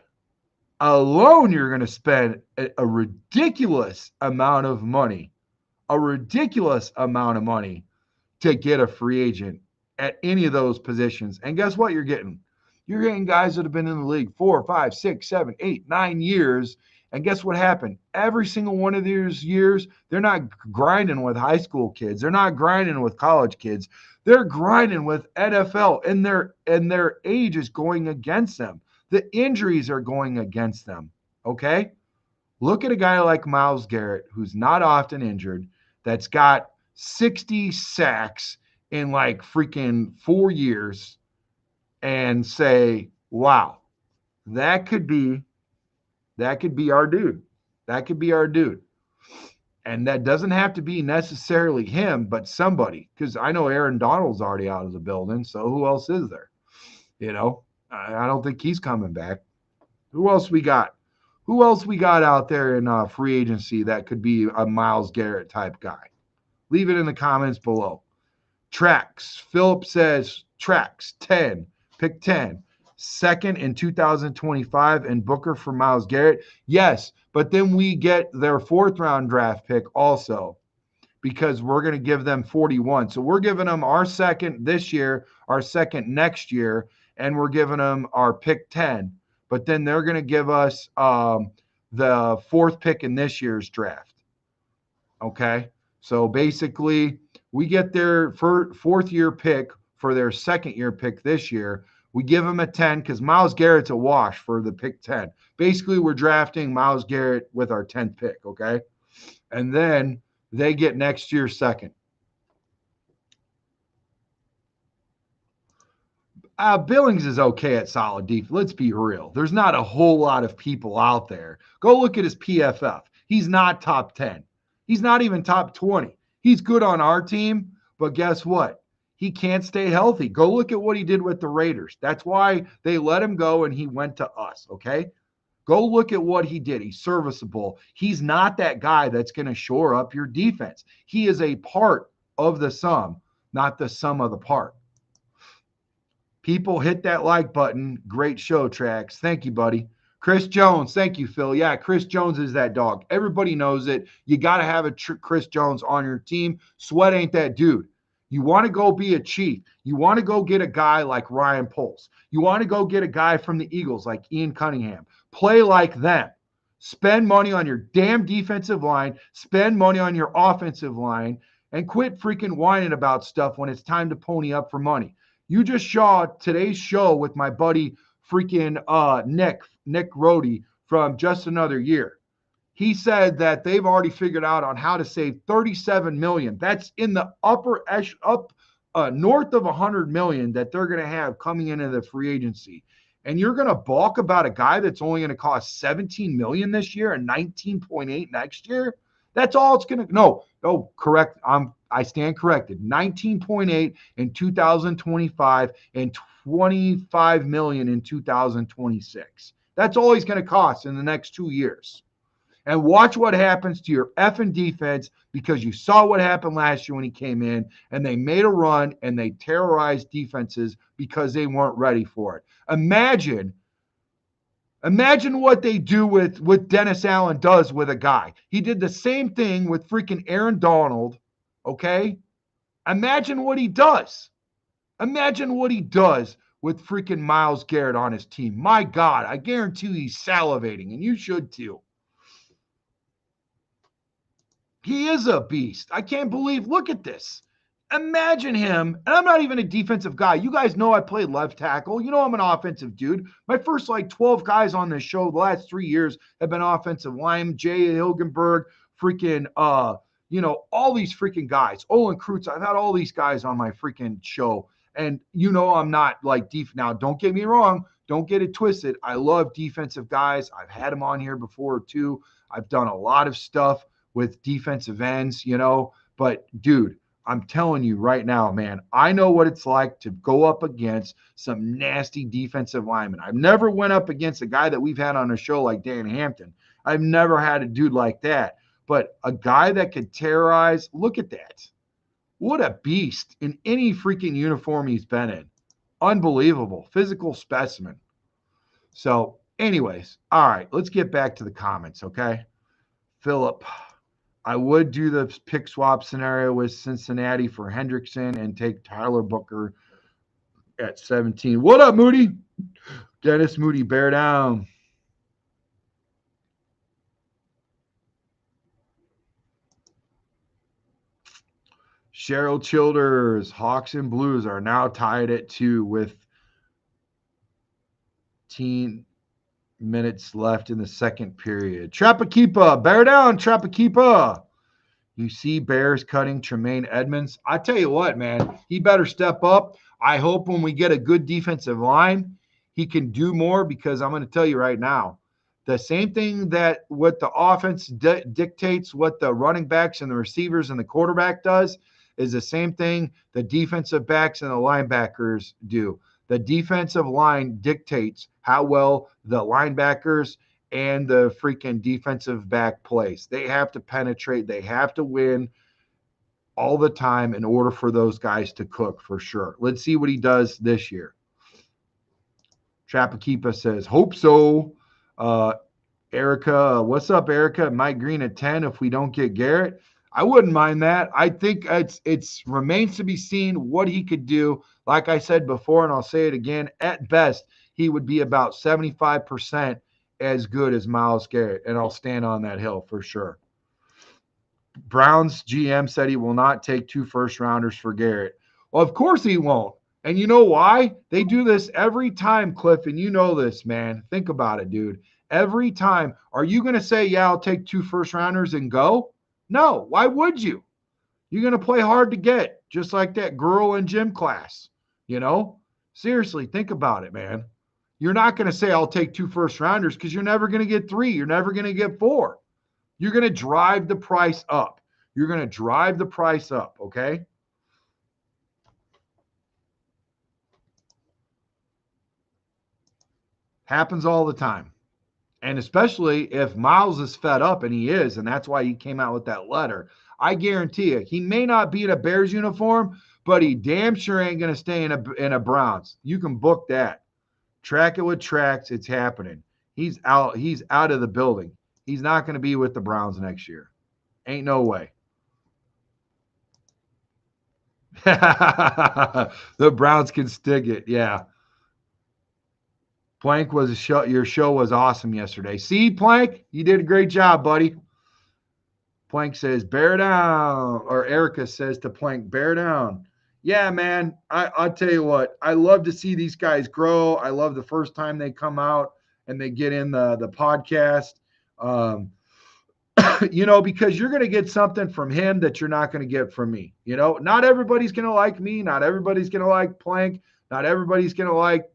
you're going to spend a ridiculous amount of money to get a free agent at any of those positions. And guess what you're getting? You're getting guys that have been in the league 4, 5, 6, 7, 8, 9 years. And guess what happened? Every single one of these years, they're not grinding with high school kids. They're not grinding with college kids. They're grinding with NFL, and their age is going against them. The injuries are going against them, okay? Look at a guy like Myles Garrett, who's not often injured, that's got 60 sacks in like freaking 4 years, and say, wow, that could be our dude. That could be our dude. And that doesn't have to be necessarily him, but somebody, because I know Aaron Donald's already out of the building, so who else is there? I don't think he's coming back. Who else we got? Who else we got out there in free agency that could be a Myles Garrett type guy? Leave it in the comments below. Trax. Philip says Trax 10. Pick 10. Second in 2025 and Booker for Myles Garrett. Yes, but then we get their 4th round draft pick also because we're going to give them 41. So we're giving them our 2nd this year, our 2nd next year, and we're giving them our pick 10. But then they're going to give us the 4th pick in this year's draft. Okay? So basically, We get their fourth year pick for their second year pick this year. We give them a 10 because Myles Garrett's a wash for the pick 10. Basically, we're drafting Myles Garrett with our 10th pick, okay? And then they get next year's second. Billings is okay at solid defense. Let's be real. There's not a whole lot of people out there. Go look at his PFF. He's not top 10. He's not even top 20. He's good on our team, but guess what? He can't stay healthy. Go look at what he did with the Raiders. That's why they let him go and he went to us, okay? Go look at what he did. He's serviceable. He's not that guy that's going to shore up your defense. He is a part of the sum, not the sum of the part. People, hit that like button. Great show, Trax. Thank you, buddy. Chris Jones. Thank you, Phil. Yeah, Chris Jones is that dog. Everybody knows it. You got to have a Chris Jones on your team. Sweat ain't that dude. You want to go be a chief. You want to go get a guy like Ryan Poles. You want to go get a guy from the Eagles like Ian Cunningham. Play like them. Spend money on your damn defensive line. Spend money on your offensive line. And quit freaking whining about stuff when it's time to pony up for money. You just saw today's show with my buddy freaking Nick Rohde from Just Another Year. He said that they've already figured out on how to save $37 million. That's in the north of $100 million that they're going to have coming into the free agency. And you're going to balk about a guy that's only going to cost $17 million this year and $19.8 next year? That's all it's going to. No, correct. I stand corrected. 19.8 in 2025 and $25 million in 2026. That's all he's going to cost in the next 2 years. And watch what happens to your effing defense, because you saw what happened last year when he came in and they made a run and they terrorized defenses because they weren't ready for it. Imagine what they do with Dennis Allen does with a guy. He did the same thing with freaking Aaron Donald, okay? Imagine what he does. Imagine what he does with freaking Myles Garrett on his team. My God, I guarantee he's salivating, and you should too. He is a beast. I can't believe, look at this. Imagine him, and I'm not even a defensive guy. You guys know I played left tackle. You know I'm an offensive dude. My first 12 guys on this show the last 3 years have been offensive line. Jay Hilgenberg, freaking, all these freaking guys. Olin Kreutz, I've had all these guys on my freaking show. And I'm not deep. Now, don't get me wrong. Don't get it twisted. I love defensive guys. I've had them on here before too. I've done a lot of stuff with defensive ends, but dude, I'm telling you right now, man, I know what it's like to go up against some nasty defensive linemen. I've never went up against a guy that we've had on a show like Dan Hampton. I've never had a dude like that, but a guy that could terrorize. Look at that. What a beast in any freaking uniform he's been in. Unbelievable. Physical specimen. So anyways, all right, let's get back to the comments, okay? Philip, I would do the pick swap scenario with Cincinnati for Hendrickson and take Tyler Booker at 17. What up, Moody? Dennis Moody, bear down. Cheryl Childers, Hawks and Blues are now tied at 2 with 10 minutes left in the second period. Trapakeepa, bear down, Trapakeepa. You see Bears cutting Tremaine Edmonds. I tell you what, man, he better step up. I hope when we get a good defensive line, he can do more, because I'm going to tell you right now, the same thing that what the offense dictates what the running backs and the receivers and the quarterback does is the same thing the defensive backs and the linebackers do. The defensive line dictates how well the linebackers and the freaking defensive back plays. They have to penetrate. They have to win all the time in order for those guys to cook, for sure. Let's see what he does this year. Trapakeepa says, hope so. Erica, what's up, Erica? Mike Green at 10 if we don't get Garrett. I wouldn't mind that. I think it's remains to be seen what he could do. Like I said before, and I'll say it again, at best, he would be about 75% as good as Myles Garrett, and I'll stand on that hill for sure. Browns GM said he will not take 2 first-rounders for Garrett. Well, of course he won't. And you know why? They do this every time, Cliff, and you know this, man. Think about it, dude. Every time. Are you going to say, yeah, I'll take 2 first-rounders and go? No. Why would you? You're going to play hard to get, just like that girl in gym class. You know? Seriously, think about it, man. You're not going to say, I'll take 2 first-rounders because you're never going to get 3. You're never going to get 4. You're going to drive the price up. You're going to drive the price up, okay? Happens all the time. And especially if Myles is fed up, and he is, and that's why he came out with that letter. I guarantee you, he may not be in a Bears uniform, but he damn sure ain't going to stay in a Browns. You can book that. Track it with tracks. It's happening. He's out. He's out of the building. He's not going to be with the Browns next year. Ain't no way. The Browns can stick it. Yeah. Plank was a show. Your show was awesome yesterday. See, Plank, you did a great job, buddy. Plank says, bear down. Or Erica says to Plank, bear down. Yeah, man. I'll tell you what. I love to see these guys grow. I love the first time they come out and they get in the podcast. Because you're going to get something from him that you're not going to get from me. Not everybody's going to like me. Not everybody's going to like Plank. Not everybody's going to like,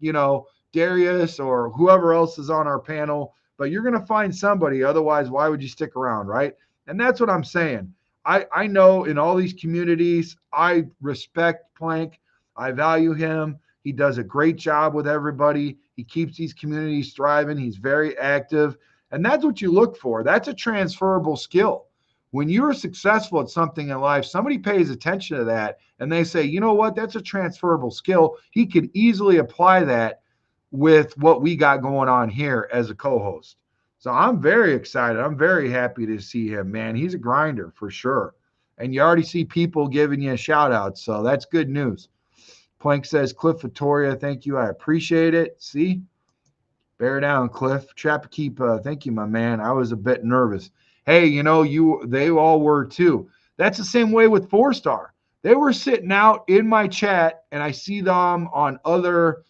Darius or whoever else is on our panel, but you're going to find somebody. Otherwise, why would you stick around, right? And that's what I'm saying. I know in all these communities, I respect Plank. I value him. He does a great job with everybody. He keeps these communities thriving. He's very active. And that's what you look for. That's a transferable skill. When you're successful at something in life, somebody pays attention to that and they say, you know what, that's a transferable skill. He could easily apply that with what we got going on here as a co-host. So I'm very excited. I'm very happy to see him, man. He's a grinder for sure. And you already see people giving you a shout out. So that's good news. Plank says, Cliff Vittoria, thank you. I appreciate it. See? Bear down, Cliff. Chapakeep, thank you, my man. I was a bit nervous. Hey, they all were too. That's the same way with 4-Star. They were sitting out in my chat, and I see them on other,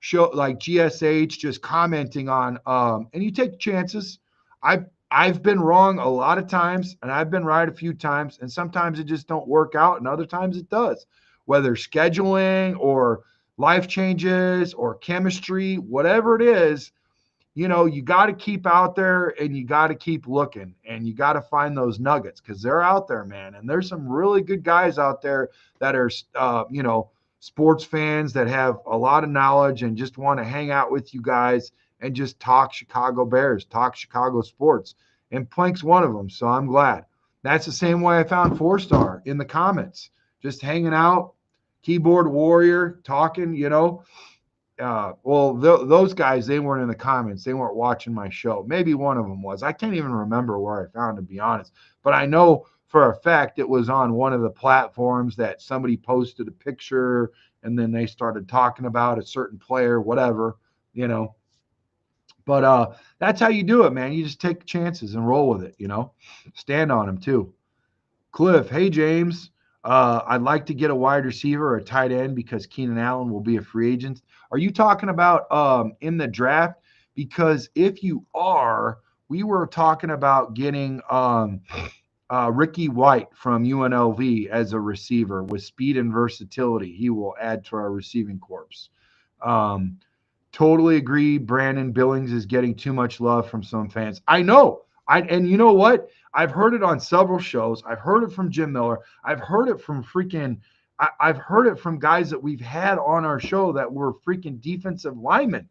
show like GSH just commenting on. And you take chances. I've been wrong a lot of times, and I've been right a few times, and sometimes it just don't work out, and other times it does. Whether scheduling or life changes or chemistry, whatever it is, you got to keep out there and you got to keep looking and you got to find those nuggets because they're out there, man. And there's some really good guys out there that are, sports fans that have a lot of knowledge and just want to hang out with you guys and just talk Chicago Bears, talk Chicago sports. And Plank's one of them. So I'm glad. That's the same way I found 4-Star in the comments, just hanging out, keyboard warrior, talking, those guys, they weren't in the comments. They weren't watching my show. Maybe one of them was. I can't even remember where I found it, to be honest. But I know for a fact it was on one of the platforms that somebody posted a picture and then they started talking about a certain player, whatever, But that's how you do it, man. You just take chances and roll with it, Stand on them, too. Cliff, hey, James. I'd like to get a wide receiver or a tight end because Keenan Allen will be a free agent. Are you talking about in the draft? Because if you are, we were talking about getting Ricky White from UNLV as a receiver with speed and versatility. He will add to our receiving corps. Totally agree. Brandon Billings is getting too much love from some fans. I know. And you know what? I've heard it on several shows. I've heard it from Jim Miller. I've heard it from I've heard it from guys that we've had on our show that were freaking defensive linemen.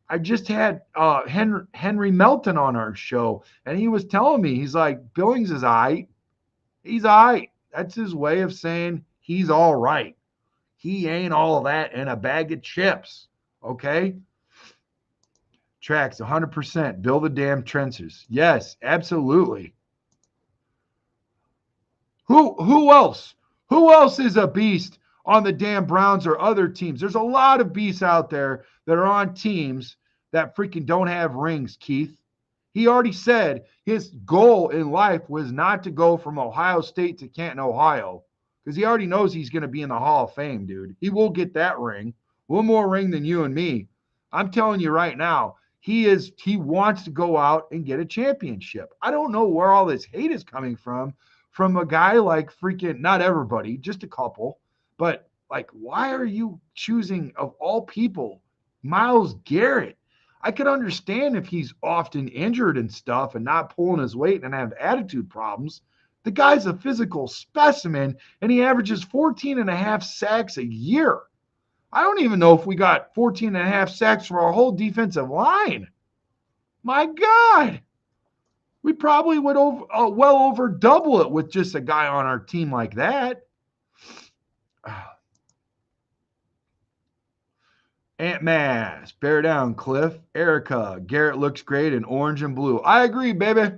I just had Henry Melton on our show, and he was telling me, he's like, Billings is all right. He's all right. That's his way of saying he's all right. He ain't all that in a bag of chips, okay? Tracks, 100%. Build the damn trenches. Yes, absolutely. Who else? Who else is a beast on the damn Browns or other teams? There's a lot of beasts out there that are on teams that freaking don't have rings, Keith. He already said his goal in life was not to go from Ohio State to Canton, Ohio, because he already knows he's going to be in the Hall of Fame, dude. He will get that ring. One more ring than you and me. I'm telling you right now, he wants to go out and get a championship. I don't know where all this hate is coming from a guy like freaking, not everybody, just a couple, but like, why are you choosing, of all people, Myles Garrett? I could understand if he's often injured and stuff and not pulling his weight and have attitude problems. The guy's a physical specimen, and he averages 14 and a half sacks a year. I don't even know if we got 14 and a half sacks for our whole defensive line. My God. We probably would well over double it with just a guy on our team like that. Aunt Mass, bear down, Cliff. Erica, Garrett looks great in orange and blue. I agree, baby.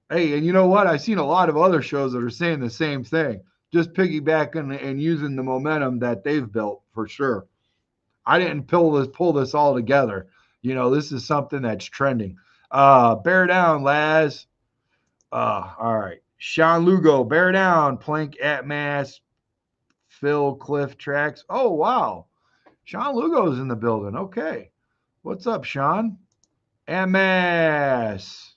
Hey, and you know what? I've seen a lot of other shows that are saying the same thing. Just piggybacking and using the momentum that they've built for sure. I didn't pull this all together. You know, this is something that's trending. Bear down, Laz. All right. Sean Lugo, bear down. Plank at Mass. Phil Cliff Tracks. Oh, wow. Sean Lugo's in the building. Okay. What's up, Sean? MS.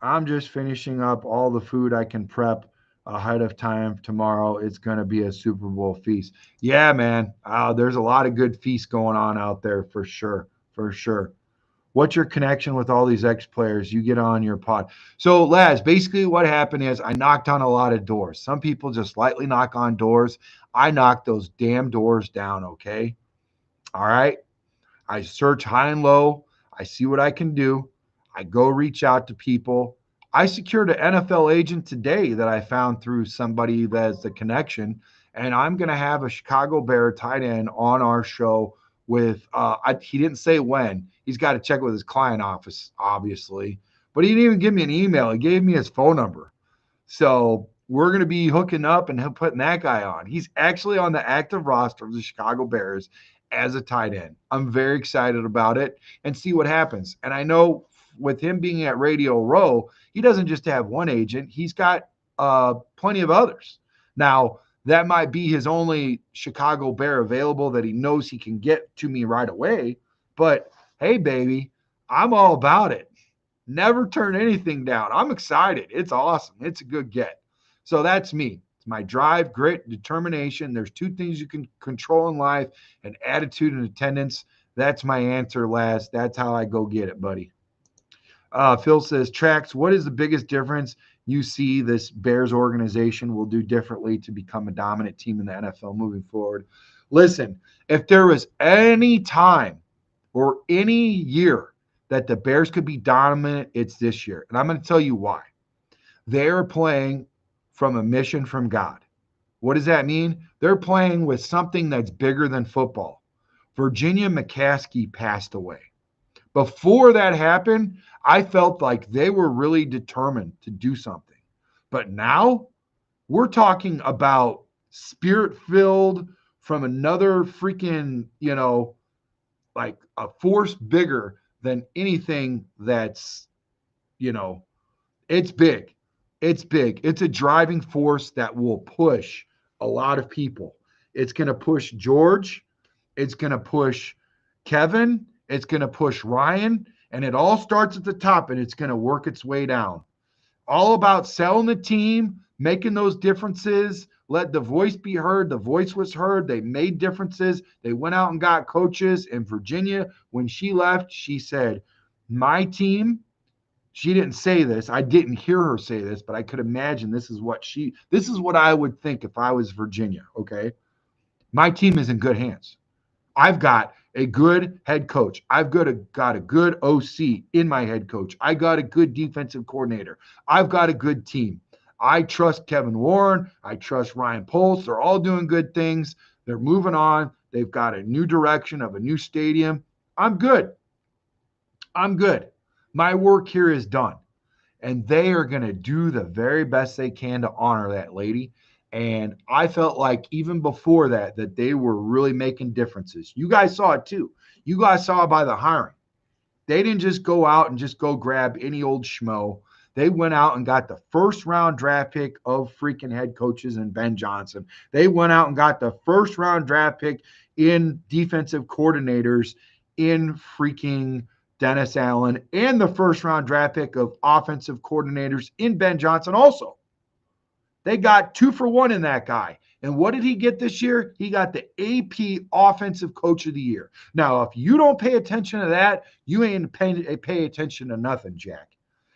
I'm just finishing up all the food I can prep ahead of time tomorrow. It's going to be a Super Bowl feast. Yeah, man. There's a lot of good feasts going on out there for sure. For sure. What's your connection with all these ex-players you get on your pod? So, Laz, basically what happened is I knocked on a lot of doors. Some people just lightly knock on doors. I knocked those damn doors down, okay? All right? I search high and low. I see what I can do. I go reach out to people. I secured an NFL agent today that I found through somebody that's the connection, and I'm going to have a Chicago Bear tight end on our show with he didn't say when. He's got to check with his client office, obviously. But he didn't even give me an email. He gave me his phone number. So we're going to be hooking up and putting that guy on. He's actually on the active roster of the Chicago Bears as a tight end. I'm very excited about it and see what happens. And I know with him being at Radio Row, he doesn't just have one agent. He's got plenty of others. Now, that might be his only Chicago Bear available that he knows he can get to me right away. But, hey, baby, I'm all about it. Never turn anything down. I'm excited. It's awesome. It's a good get. So that's me. It's my drive, grit, determination. There's two things you can control in life, and attitude and attendance. That's my answer, Laz. That's how I go get it, buddy. Phil says, Trax, what is the biggest difference you see this Bears organization will do differently to become a dominant team in the NFL moving forward? Listen, if there was any time or any year that the Bears could be dominant, it's this year. And I'm going to tell you why. They are playing from a mission from God. What does that mean? They're playing with something that's bigger than football. Virginia McCaskey passed away. Before that happened, I felt like they were really determined to do something. But now we're talking about spirit-filled from another freaking, like a force bigger than anything that's, it's big. It's big. It's a driving force that will push a lot of people. It's going to push George. It's going to push Kevin. It's going to push Ryan, and it all starts at the top, and it's going to work its way down. All about selling the team, making those differences, let the voice be heard. The voice was heard. They made differences. They went out and got coaches. And Virginia, when she left, she said, my team, she didn't say this. I didn't hear her say this, but I could imagine this is what I would think if I was Virginia, okay? My team is in good hands. I've got a good head coach. I've got a good OC in my head coach. I got a good defensive coordinator. I've got a good team. I trust Kevin Warren. I trust Ryan Poles. They're all doing good things. They're moving on. They've got a new direction of a new stadium. I'm good. My work here is done. And they are going to do the very best they can to honor that lady. And I felt like even before that they were really making differences. You guys saw it too. You guys saw it by the hiring. They didn't just go out and just go grab any old schmo. They went out and got the first round draft pick of freaking head coaches in Ben Johnson. They went out and got the first round draft pick in defensive coordinators in freaking Dennis Allen, and the first round draft pick of offensive coordinators in Ben Johnson also. They got 2 for 1 in that guy. And what did he get this year? He got the AP Offensive Coach of the Year. Now, if you don't pay attention to that, you ain't pay attention to nothing, Jack.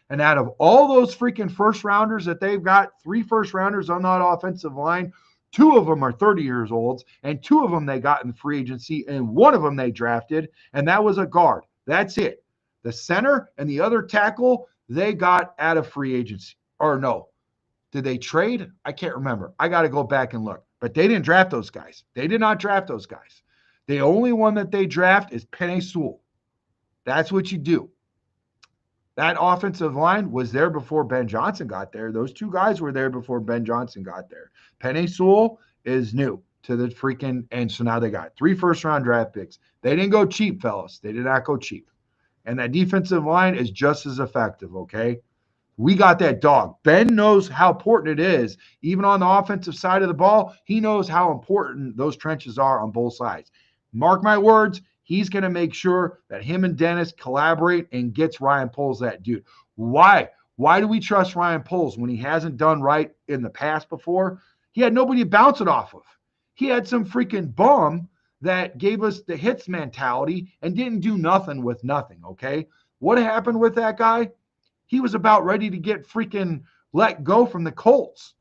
And out of all those freaking first rounders that they've got, 3 first rounders on that offensive line, 2 of them are 30 years old, and 2 of them they got in free agency, and 1 of them they drafted, and that was a guard. That's it. The center and the other tackle, they got out of free agency. Or no. Did they trade? I can't remember. I got to go back and look. But they didn't draft those guys. They did not draft those guys. The only one that they draft is Penei Sewell. That's what you do. That offensive line was there before Ben Johnson got there. Those 2 guys were there before Ben Johnson got there. Penei Sewell is new to the freaking, and so now they got 3 first-round draft picks. They didn't go cheap, fellas. They did not go cheap. And that defensive line is just as effective, okay? We got that dog. Ben knows how important it is. Even on the offensive side of the ball, he knows how important those trenches are on both sides. Mark my words, he's going to make sure that him and Dennis collaborate and gets Ryan Poles that dude. Why? Why do we trust Ryan Poles when he hasn't done right in the past before? He had nobody to bounce it off of. He had some freaking bum that gave us the hits mentality and didn't do nothing with nothing, okay? What happened with that guy? He was about ready to get freaking let go from the Colts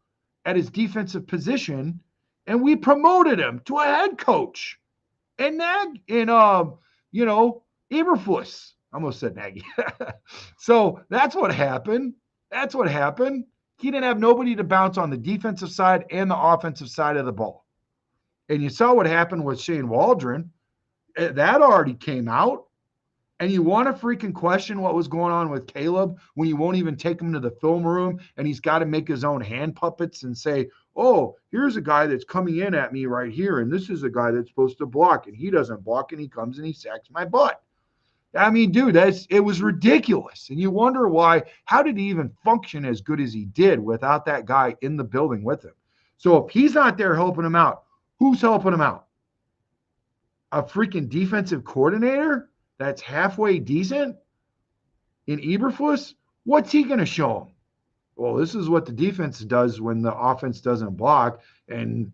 at his defensive position, and we promoted him to a head coach. And Eberflus. I almost said Nagy. So that's what happened. That's what happened. He didn't have nobody to bounce on the defensive side and the offensive side of the ball. And you saw what happened with Shane Waldron. That already came out. And you want to freaking question what was going on with Caleb when you won't even take him to the film room and he's got to make his own hand puppets and say, oh, here's a guy that's coming in at me right here, and this is a guy that's supposed to block, and he doesn't block, and he comes and he sacks my butt. I mean, dude, it was ridiculous. And you wonder why, how did he even function as good as he did without that guy in the building with him? So if he's not there helping him out, who's helping him out? A freaking defensive coordinator that's halfway decent in Eberflus? What's he going to show him? Well, this is what the defense does when the offense doesn't block. And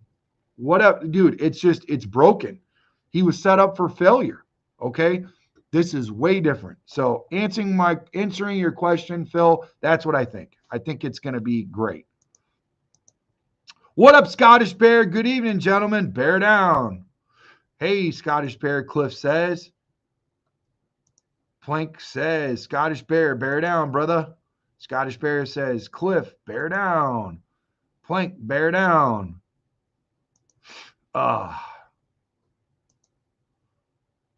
what up, dude? It's broken. He was set up for failure. Okay. This is way different. So answering your question, Phil, that's what I think. I think it's going to be great. What up, Scottish Bear? Good evening, gentlemen. Bear down. Hey, Scottish Bear, Cliff says. Plank says, Scottish Bear, bear down, brother. Scottish Bear says, Cliff, bear down. Plank, bear down.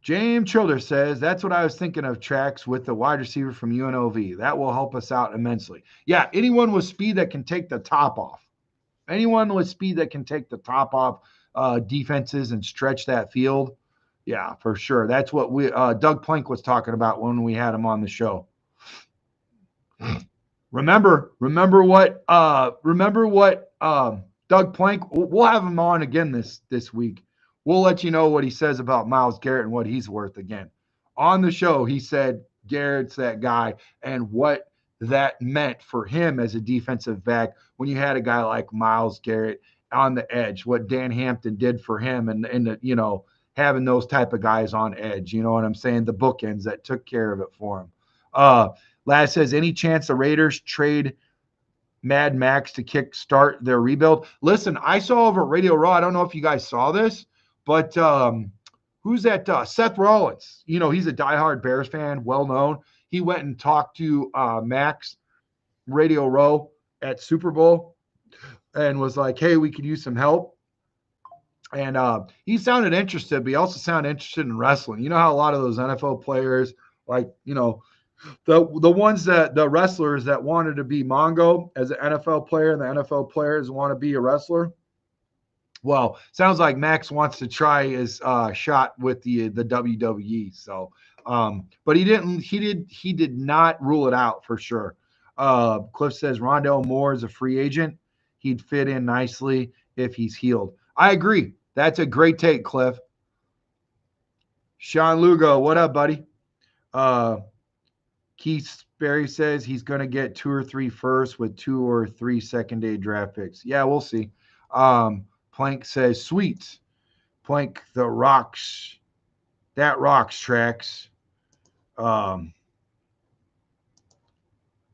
James Childers says, that's what I was thinking of, Tracks, with the wide receiver from UNLV. That will help us out immensely. Yeah, anyone with speed that can take the top off. Anyone with speed that can take the top off defenses and stretch that field. Yeah, for sure. That's what Doug Plank was talking about when we had him on the show. Remember what Doug Plank, we'll have him on again this week. We'll let you know what he says about Myles Garrett and what he's worth again. On the show, he said Garrett's that guy and what that meant for him as a defensive back when you had a guy like Myles Garrett on the edge, what Dan Hampton did for him and the, having those type of guys on edge. You know what I'm saying? The bookends that took care of it for him. Laz says, any chance the Raiders trade Mad Max to kickstart their rebuild? Listen, I saw over at Radio Raw, I don't know if you guys saw this, but who's that? Seth Rollins. He's a diehard Bears fan, well-known. He went and talked to Max Radio Row at Super Bowl and was like, hey, we could use some help. And he sounded interested, but he also sounded interested in wrestling. You know how a lot of those NFL players, like, The ones that the wrestlers that wanted to be Mongo as an NFL player, and the NFL players want to be a wrestler. Well, sounds like Max wants to try his shot with the WWE. So, but he didn't. He did not rule it out for sure. Cliff says Rondell Moore is a free agent. He'd fit in nicely if he's healed. I agree. That's a great take, Cliff. Sean Lugo, what up, buddy? Keith Berry says he's going to get 2 or 3 firsts with 2 or 3 second-day draft picks. Yeah, we'll see. Plank says, sweet. Plank, the rocks. That rocks tracks.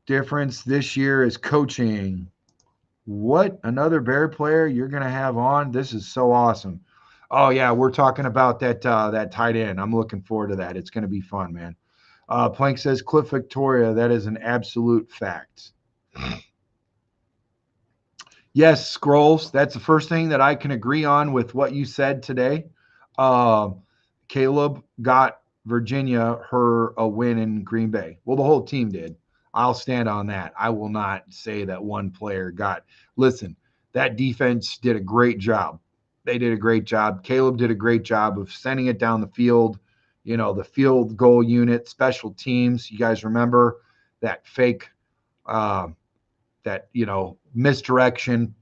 Difference this year is coaching. What? Another Bear player you're going to have on? This is so awesome. Oh, yeah, we're talking about that tight end. I'm looking forward to that. It's going to be fun, man. Plank says, Cliff Victoria, that is an absolute fact. Yes, Scrolls, that's the first thing that I can agree on with what you said today. Caleb got Virginia a win in Green Bay. Well, the whole team did. I'll stand on that. I will not say that one player got. Listen, that defense did a great job. They did a great job. Caleb did a great job of sending it down the field. You know, the field goal unit, special teams. You guys remember that fake, misdirection,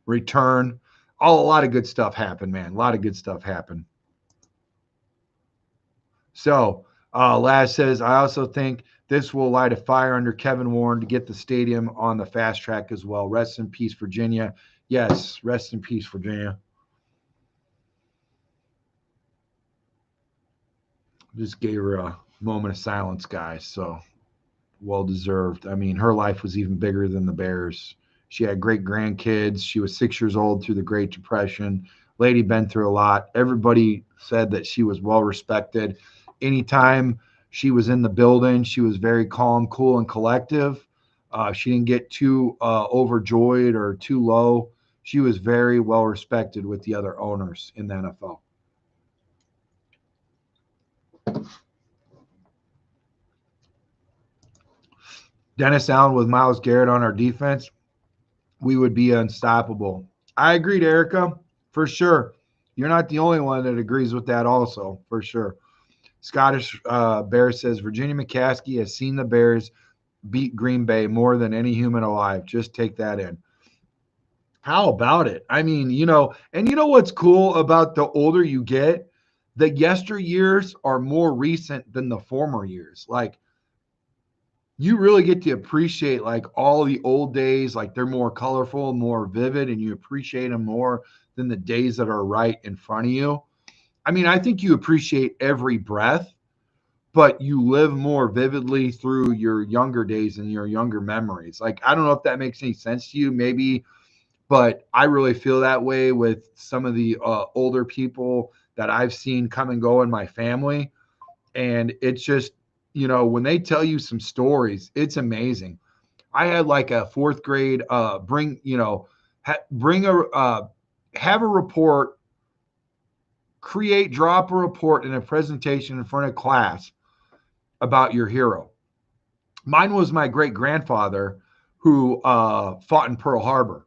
return. A lot of good stuff happened, man. A lot of good stuff happened. So, Laz says, I also think this will light a fire under Kevin Warren to get the stadium on the fast track as well. Rest in peace, Virginia. Yes, rest in peace, Virginia. Just gave her a moment of silence, guys. So well deserved. I mean, her life was even bigger than the Bears. She had great grandkids. She was 6 years old through the Great Depression. Lady been through a lot. Everybody said that she was well respected. Anytime she was in the building, she was very calm, cool, and collective. She didn't get too overjoyed or too low. She was very well respected with the other owners in the NFL. Dennis Allen with Myles Garrett on our defense, we would be unstoppable. I agreed, Erica, for sure. You're not the only one that agrees with that also, for sure. Scottish Bear says, Virginia McCaskey has seen the Bears beat Green Bay more than any human alive. Just take that in. How about it? I mean, and you know what's cool about the older you get? The yesteryears are more recent than the former years. Like, you really get to appreciate like all the old days, like they're more colorful, more vivid, and you appreciate them more than the days that are right in front of you. I mean, I think you appreciate every breath, but you live more vividly through your younger days and your younger memories. Like, I don't know if that makes any sense to you, maybe, but I really feel that way with some of the older people that I've seen come and go in my family. And it's just, when they tell you some stories, it's amazing. I had like a 4th grade, have a report, drop a report in a presentation in front of class about your hero. Mine was my great grandfather who fought in Pearl Harbor.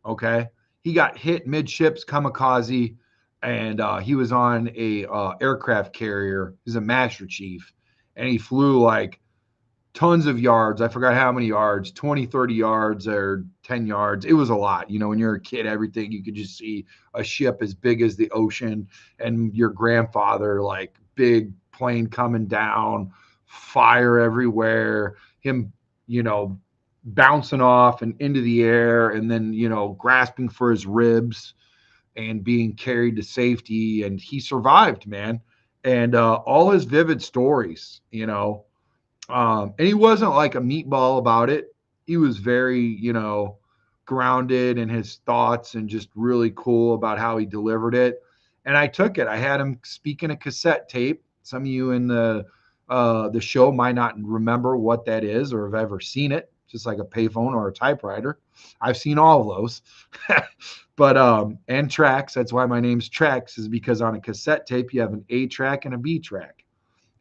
Okay. He got hit midships, kamikaze, and he was on a aircraft carrier. He's a Master Chief. And he flew like tons of yards. I forgot how many yards, 20, 30 yards or 10 yards. It was a lot. When you're a kid, everything, you could just see a ship as big as the ocean, and your grandfather, like big plane coming down, fire everywhere, him, bouncing off and into the air, and then, grasping for his ribs and being carried to safety. And he survived, man. And all his vivid stories, and he wasn't like a meatball about it. He was very, grounded in his thoughts and just really cool about how he delivered it. And I took it. I had him speak in a cassette tape. Some of you in the show might not remember what that is or have ever seen it, just like a payphone or a typewriter. I've seen all of those. But and tracks, that's why my name's Tracks, is because on a cassette tape you have an A track and a B track.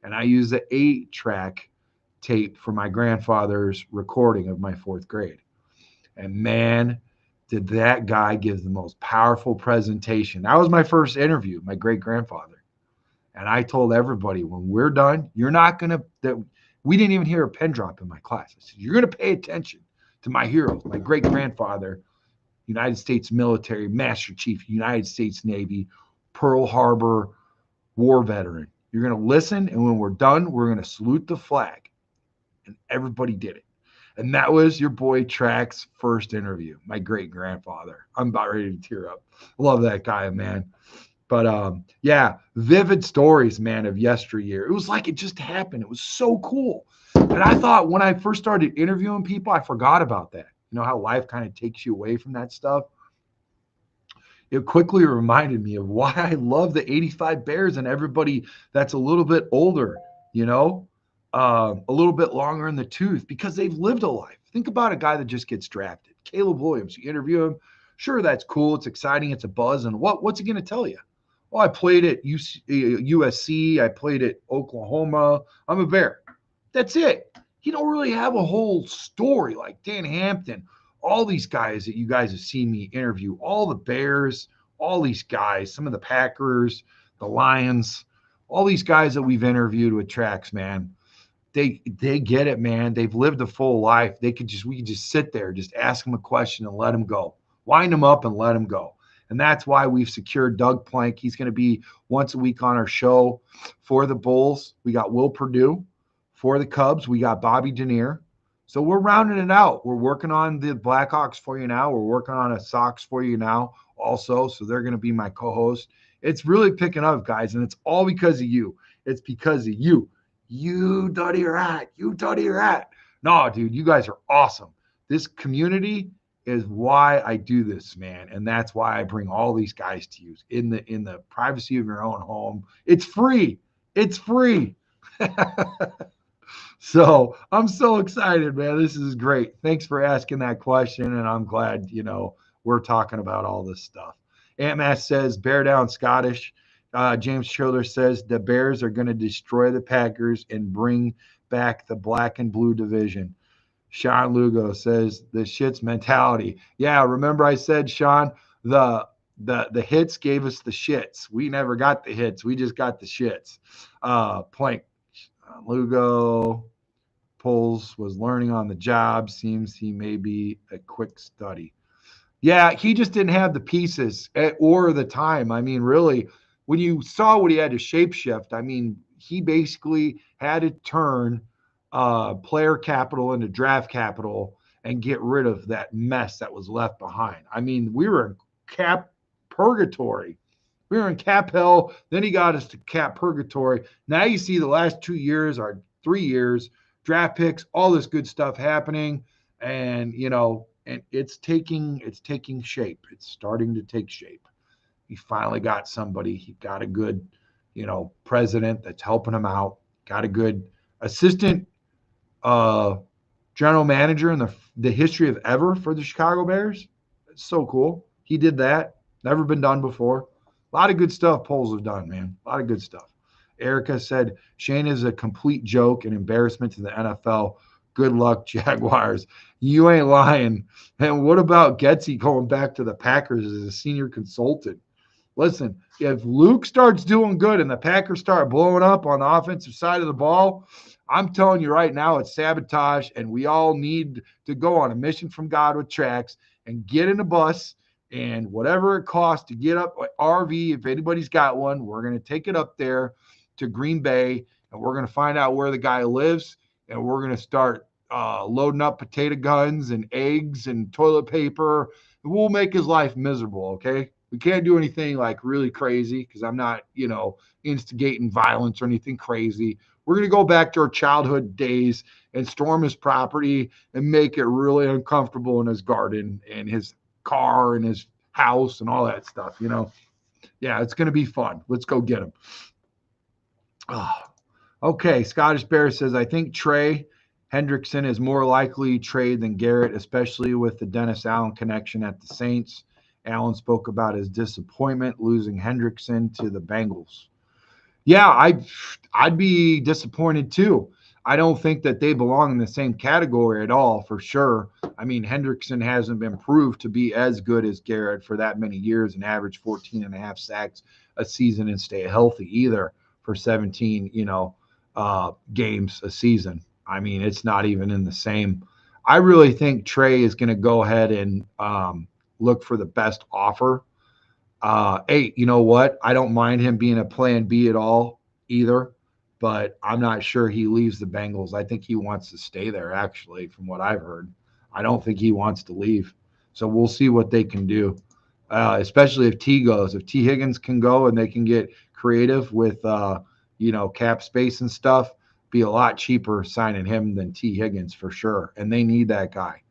And I use the A track tape for my grandfather's recording of my 4th grade. And man, did that guy give the most powerful presentation. That was my first interview, my great grandfather. And I told everybody, when we're done, you're not going to, we didn't even hear a pin drop in my class. I said, you're going to pay attention to my hero, my great grandfather, United States military, Master Chief, United States Navy, Pearl Harbor war veteran. You're going to listen. And when we're done, we're going to salute the flag. And everybody did it. And that was your boy Track's first interview, my great grandfather. I'm about ready to tear up. Love that guy, man. But yeah, vivid stories, man, of yesteryear. It was like it just happened. It was so cool. And I thought when I first started interviewing people, I forgot about that. You know how life kind of takes you away from that stuff? It quickly reminded me of why I love the 85 Bears and everybody that's a little bit older, you know, a little bit longer in the tooth, because they've lived a life. Think about a guy that just gets drafted. Caleb Williams, you interview him. Sure, that's cool. It's exciting. It's a buzz. And what's he going to tell you? Well, I played at USC. I played at Oklahoma. I'm a Bear. That's it. You don't really have a whole story like Dan Hampton, all these guys that you guys have seen me interview, all the Bears, all these guys, some of the Packers, the Lions, all these guys that we've interviewed with Tracks, man. They get it, man. They've lived a full life. We could just sit there, just ask them a question and let them go. Wind them up and let them go. And that's why we've secured Doug Plank. He's going to be once a week on our show. For the Bulls, we got Will Purdue. For the Cubs, we got Bobby Denier. So we're rounding it out. We're working on the Blackhawks for you now. We're working on a Sox for you now also. So they're going to be my co-host. It's really picking up, guys, and it's all because of you. It's because of you. You dirty rat. You dirty rat. No, dude, you guys are awesome. This community is why I do this, man. And that's why I bring all these guys to you in the privacy of your own home. It's free. It's free. So I'm so excited, man. This is great. Thanks for asking that question. And I'm glad, we're talking about all this stuff. Ant Mass says, bear down Scottish. James Schiller says the Bears are going to destroy the Packers and bring back the black and blue division. Sean Lugo says the shits mentality. Yeah, remember I said, Sean, the hits gave us the shits. We never got the hits. We just got the shits. Plank. Lugo Pulls was learning on the job. Seems he may be a quick study. Yeah, he just didn't have the pieces or the time. I mean, really, when you saw what he had to shapeshift, I mean, he basically had to turn player capital into draft capital and get rid of that mess that was left behind. I mean, we were in cap purgatory. We were in cap hell. Then he got us to cap purgatory. Now you see the last 2 years or 3 years, draft picks, all this good stuff happening. And, and it's taking shape. It's starting to take shape. He finally got somebody. He got a good, president that's helping him out. Got a good assistant general manager in the history of ever for the Chicago Bears. It's so cool. He did that. Never been done before. A lot of good stuff Poles have done, man. A lot of good stuff. Erica said, Shane is a complete joke and embarrassment to the NFL. Good luck, Jaguars. You ain't lying. And what about Getsy going back to the Packers as a senior consultant? Listen, if Luke starts doing good and the Packers start blowing up on the offensive side of the ball, I'm telling you right now, it's sabotage, and we all need to go on a mission from God with Tracks and get in a bus, and whatever it costs to get up, RV, if anybody's got one, we're going to take it up there to Green Bay, and we're going to find out where the guy lives, and we're going to start loading up potato guns and eggs and toilet paper. We'll make his life miserable, okay? We can't do anything like really crazy because I'm not, instigating violence or anything crazy. We're going to go back to our childhood days and storm his property and make it really uncomfortable in his garden and his car and his house and all that stuff, Yeah, it's going to be fun. Let's go get him. Okay, Scottish Bear says, I think Trey Hendrickson is more likely trade than Garrett, especially with the Dennis Allen connection at the Saints. Allen spoke about his disappointment losing Hendrickson to the Bengals. Yeah, I'd be disappointed too. I don't think that they belong in the same category at all, for sure. I mean, Hendrickson hasn't been proved to be as good as Garrett for that many years and average 14 and a half sacks a season and stay healthy either for 17, games a season. I mean, it's not even in the same. I really think Trey is going to go ahead and look for the best offer. Hey, you know what? I don't mind him being a plan B at all either, but I'm not sure he leaves the Bengals. I think he wants to stay there, actually, from what I've heard. I don't think he wants to leave. So we'll see what they can do, especially if T goes. If T Higgins can go and they can get creative with, cap space and stuff, be a lot cheaper signing him than T Higgins for sure. And they need that guy.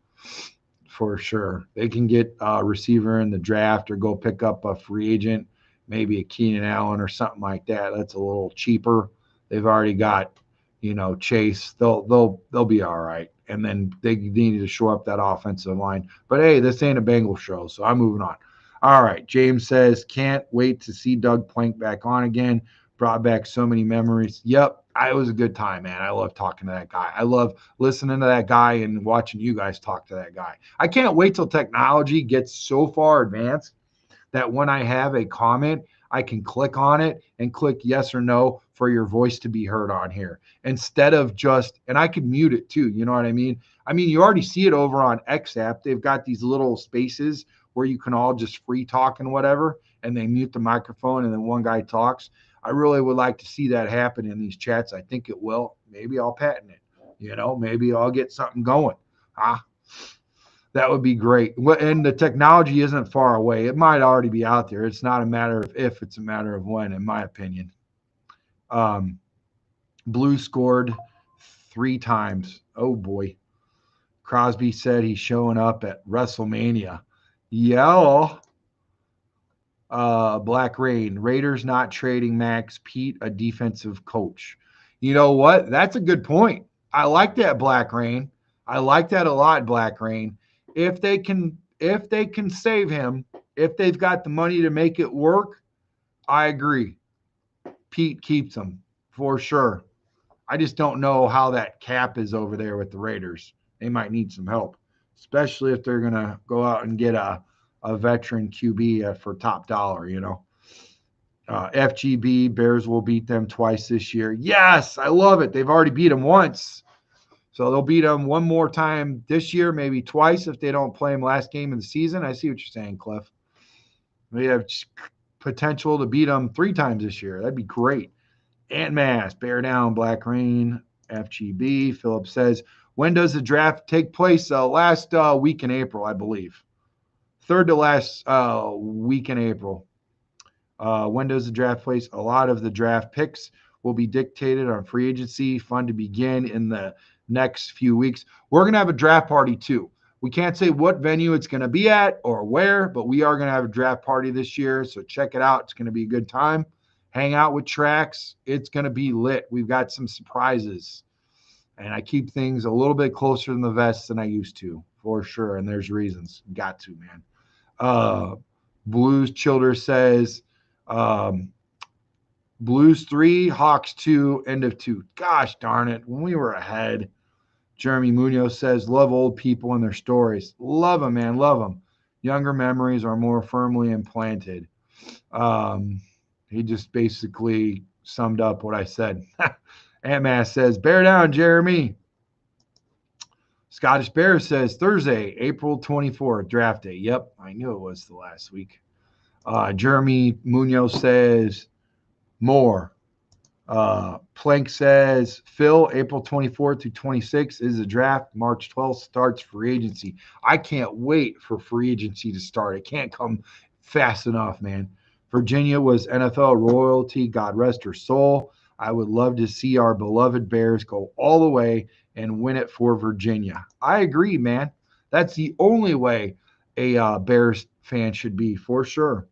For sure. They can get a receiver in the draft or go pick up a free agent, maybe a Keenan Allen or something like that. That's a little cheaper. They've already got, Chase. They'll be all right. And then they need to shore up that offensive line. But hey, this ain't a Bengals show, so I'm moving on. All right. James says, can't wait to see Doug Plank back on again. Brought back so many memories. Yep. It was a good time, man. I love talking to that guy. I love listening to that guy and watching you guys talk to that guy. I can't wait till technology gets so far advanced that when I have a comment, I can click on it and click yes or no for your voice to be heard on here instead of and I could mute it too. You know what I mean? I mean, you already see it over on X app. They've got these little spaces where you can all just free talk and whatever, and they mute the microphone and then one guy talks. I really would like to see that happen in these chats. I think it will. Maybe I'll patent it. Maybe I'll get something going. That would be great. And the technology isn't far away. It might already be out there. It's not a matter of if, it's a matter of when, in my opinion. Blue scored 3 times. Oh, boy. Crosby said he's showing up at WrestleMania. Yeah. Black Rain, Raiders not trading Max Pete, a defensive coach. You know what? That's a good point. I like that, Black Rain. I like that a lot, Black Rain. If they can save him, if they've got the money to make it work, I agree. Pete keeps him for sure. I just don't know how that cap is over there with the Raiders. They might need some help, especially if they're going to go out and get a veteran QB for top dollar, FGB, Bears will beat them twice this year. Yes, I love it. They've already beat them once. So they'll beat them one more time this year, maybe twice if they don't play them last game of the season. I see what you're saying, Cliff. They have potential to beat them 3 times this year. That'd be great. Ant Mass, Bear Down, Black Rain, FGB. Philip says, when does the draft take place? Last week in April, I believe. 3rd to last week in April. When does the draft place? A lot of the draft picks will be dictated on free agency. Fun to begin in the next few weeks. We're going to have a draft party too. We can't say what venue it's going to be at or where, but we are going to have a draft party this year. So check it out. It's going to be a good time. Hang out with Trax. It's going to be lit. We've got some surprises. And I keep things a little bit closer in the vest than I used to, for sure. And there's reasons. Got to, man. Blues Childer says, Blues 3, Hawks 2, end of 2. Gosh darn it. When we were ahead. Jeremy Munoz says, love old people and their stories. Love them, man. Love them. Younger memories are more firmly implanted. He just basically summed up what I said. Ant-Mass says, bear down, Jeremy. Scottish Bear says, Thursday, April 24th, draft day. Yep, I knew it was the last week. Jeremy Munoz says, more. Plank says, Phil, April 24th through 26th is the draft. March 12th starts free agency. I can't wait for free agency to start. It can't come fast enough, man. Virginia was NFL royalty. God rest her soul. I would love to see our beloved Bears go all the way and win it for Virginia. I agree, man. That's the only way a Bears fan should be, for sure.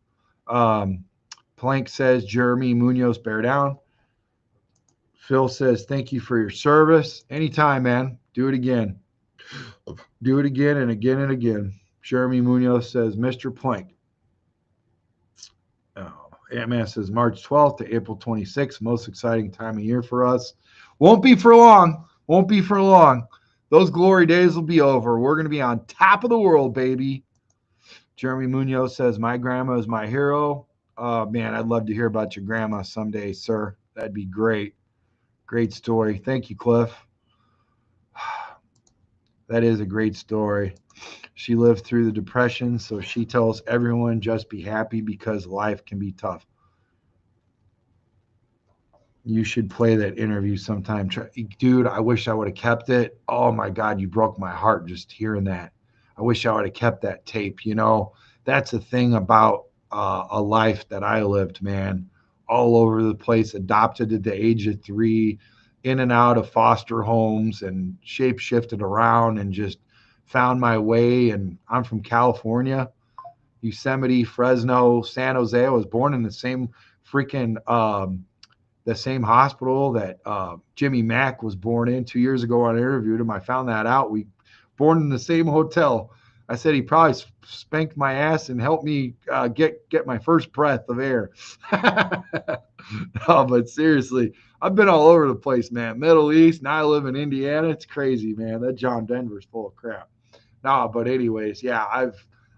Plank says, Jeremy Munoz, bear down. Phil says, thank you for your service. Anytime, man. Do it again. Do it again and again and again. Jeremy Munoz says, Mr. Plank. Ant-Man says, March 12th to April 26th, most exciting time of year for us. Won't be for long. Won't be for long. Those glory days will be over. We're going to be on top of the world, baby. Jeremy Munoz says, my grandma is my hero. Man, I'd love to hear about your grandma someday, sir. That'd be great. Great story. Thank you, Cliff. That is a great story. She lived through the Depression, so she tells everyone just be happy because life can be tough. You should play that interview sometime. Dude, I wish I would have kept it. Oh my God, you broke my heart just hearing that. I wish I would have kept that tape. You know, that's the thing about a life that I lived, man. All over the place, adopted at the age of 3, in and out of foster homes and shape shifted around and just found my way. And I'm from California, Yosemite, Fresno, San Jose. I was born in the same freaking the same hospital that Jimmy Mack was born in 2 years ago. I interviewed him. I found that out. We born in the same hotel. I said he probably spanked my ass and helped me get my first breath of air. No, but seriously, I've been all over the place, man. Middle East. Now I live in Indiana. It's crazy, man. That John Denver's full of crap. No, but anyways, yeah,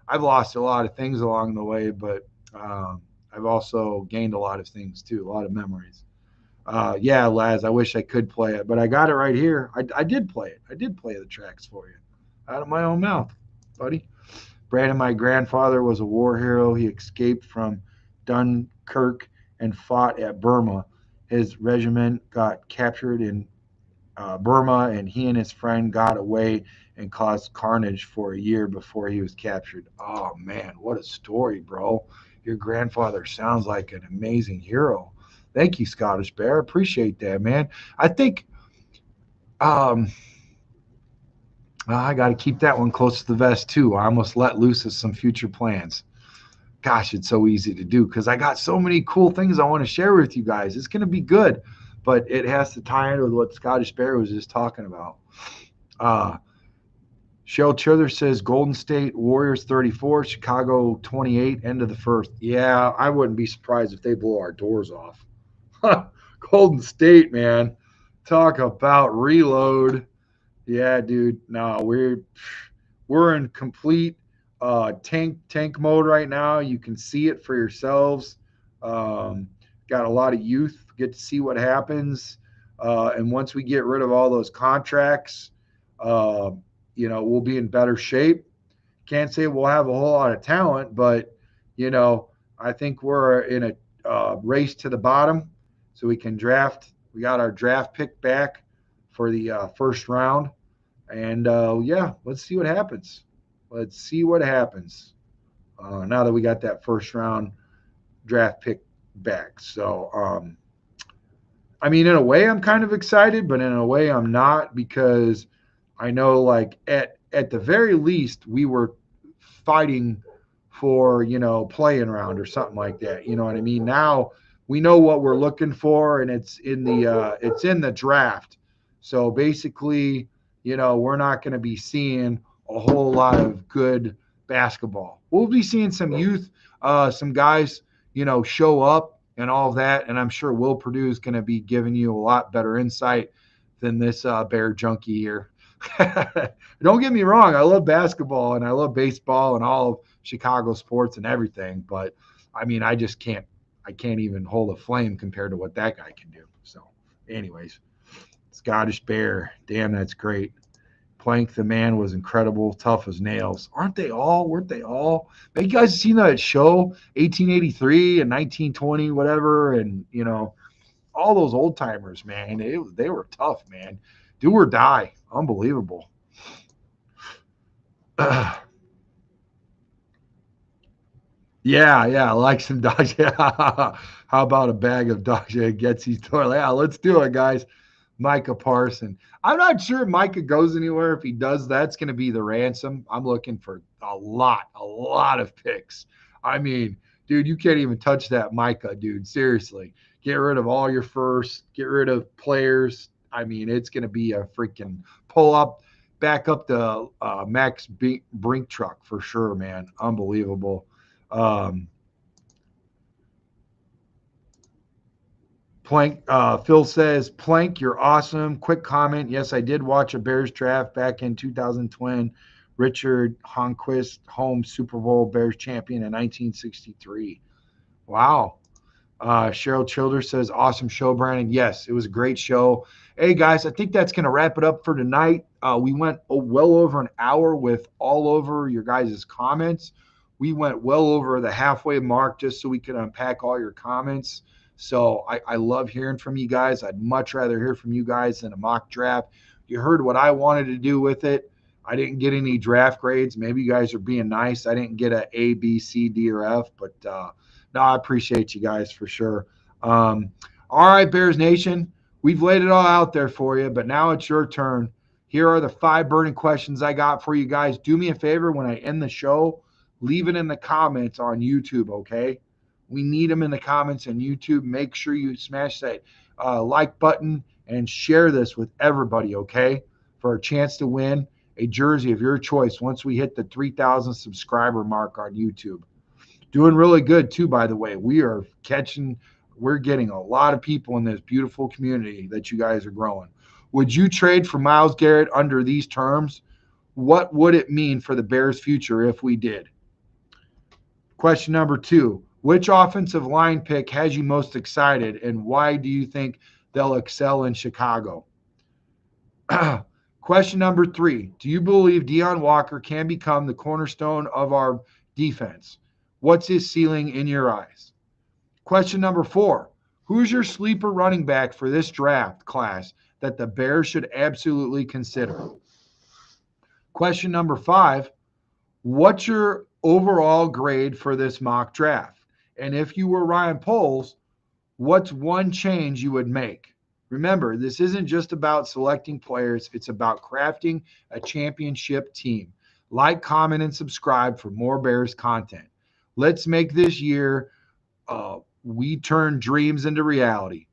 I've lost a lot of things along the way, but I've also gained a lot of things too, a lot of memories. Yeah, Laz, I wish I could play it, but I got it right here. I did play it. I did play the tracks for you out of my own mouth, buddy. Brandon, my grandfather was a war hero. He escaped from Dunkirk and fought at Burma. His regiment got captured in Burma, and he and his friend got away and caused carnage for a year before he was captured. Oh, man, what a story, bro. Your grandfather sounds like an amazing hero. Thank you, Scottish Bear. Appreciate that, man. I think I got to keep that one close to the vest, too. I almost let loose of some future plans. Gosh, it's so easy to do because I got so many cool things I want to share with you guys. It's going to be good, but it has to tie in with what Scottish Bear was just talking about. Shell Chither says Golden State Warriors 34, Chicago 28, end of the first. Yeah, I wouldn't be surprised if they blow our doors off. Golden State, man. Talk about reload. Yeah, dude. No, we're in complete tank mode right now. You can see it for yourselves. Got a lot of youth. Get to see what happens. And once we get rid of all those contracts, we'll be in better shape. Can't say we'll have a whole lot of talent, but I think we're in a race to the bottom, so we can draft. We got our draft pick back for the first round, and let's see what happens. Let's see what happens now that we got that first round draft pick back. So, in a way, I'm kind of excited, but in a way, I'm not, because I know, like, at the very least, we were fighting for, playing round or something like that. You know what I mean? Now we know what we're looking for, and it's in the draft. So basically, we're not going to be seeing a whole lot of good basketball. We'll be seeing some youth, some guys, show up and all of that. And I'm sure Will Purdue is going to be giving you a lot better insight than this Bear junkie here. Don't get me wrong. I love basketball and I love baseball and all of Chicago sports and everything. But I just can't even hold a flame compared to what that guy can do. So anyways, Scottish Bear. Damn, that's great. Plank the Man was incredible, tough as nails. Aren't they all? Weren't they all? Man, you guys seen that show, 1883 and 1920, whatever, and all those old timers, man. They were tough, man. Do or die. Unbelievable. Yeah, like some Dodge. How about a bag of Dodge gets his toilet? Yeah, let's do it, guys. Micah Parson. I'm not sure if Micah goes anywhere. If he does, that's going to be the ransom. I'm looking for a lot of picks. Dude, you can't even touch that Micah, dude. Seriously. Get rid of all your firsts. Get rid of players. It's going to be a freaking back up the Max Brink truck for sure, man. Unbelievable. Plank, Phil says, Plank, you're awesome. Quick comment. Yes, I did watch a Bears draft back in 2020. Richard Honquist, home Super Bowl Bears champion in 1963. Wow. Cheryl Childers says, awesome show, Brandon. Yes, it was a great show. Hey, guys, I think that's going to wrap it up for tonight. We went well over an hour with all over your guys' comments. We went well over the halfway mark just so we could unpack all your comments. So I love hearing from you guys. I'd much rather hear from you guys than a mock draft. You heard what I wanted to do with it. I didn't get any draft grades. Maybe you guys are being nice. I didn't get A, B, C, D, or F, but no, I appreciate you guys for sure. All right, Bears Nation, we've laid it all out there for you, but now it's your turn. Here are the 5 burning questions I got for you guys. Do me a favor when I end the show, leave it in the comments on YouTube, okay? We need them in the comments on YouTube. Make sure you smash that like button and share this with everybody, okay? For a chance to win a jersey of your choice once we hit the 3,000 subscriber mark on YouTube. Doing really good too, by the way. We're getting a lot of people in this beautiful community that you guys are growing. Would you trade for Myles Garrett under these terms? What would it mean for the Bears' future if we did? Question number 2, which offensive line pick has you most excited, and why do you think they'll excel in Chicago? Question number 3, do you believe Deone Walker can become the cornerstone of our defense? What's his ceiling in your eyes? Question number 4, who's your sleeper running back for this draft class that the Bears should absolutely consider? Question number 5, what's your overall grade for this mock draft? And if you were Ryan Poles, what's one change you would make? Remember, this isn't just about selecting players. It's about crafting a championship team. Like, comment, and subscribe for more Bears content. Let's make this year we turn dreams into reality.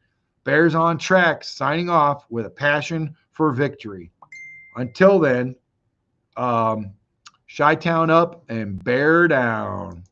Bears on track, signing off with a passion for victory. Until then, Chi-Town up and bear down.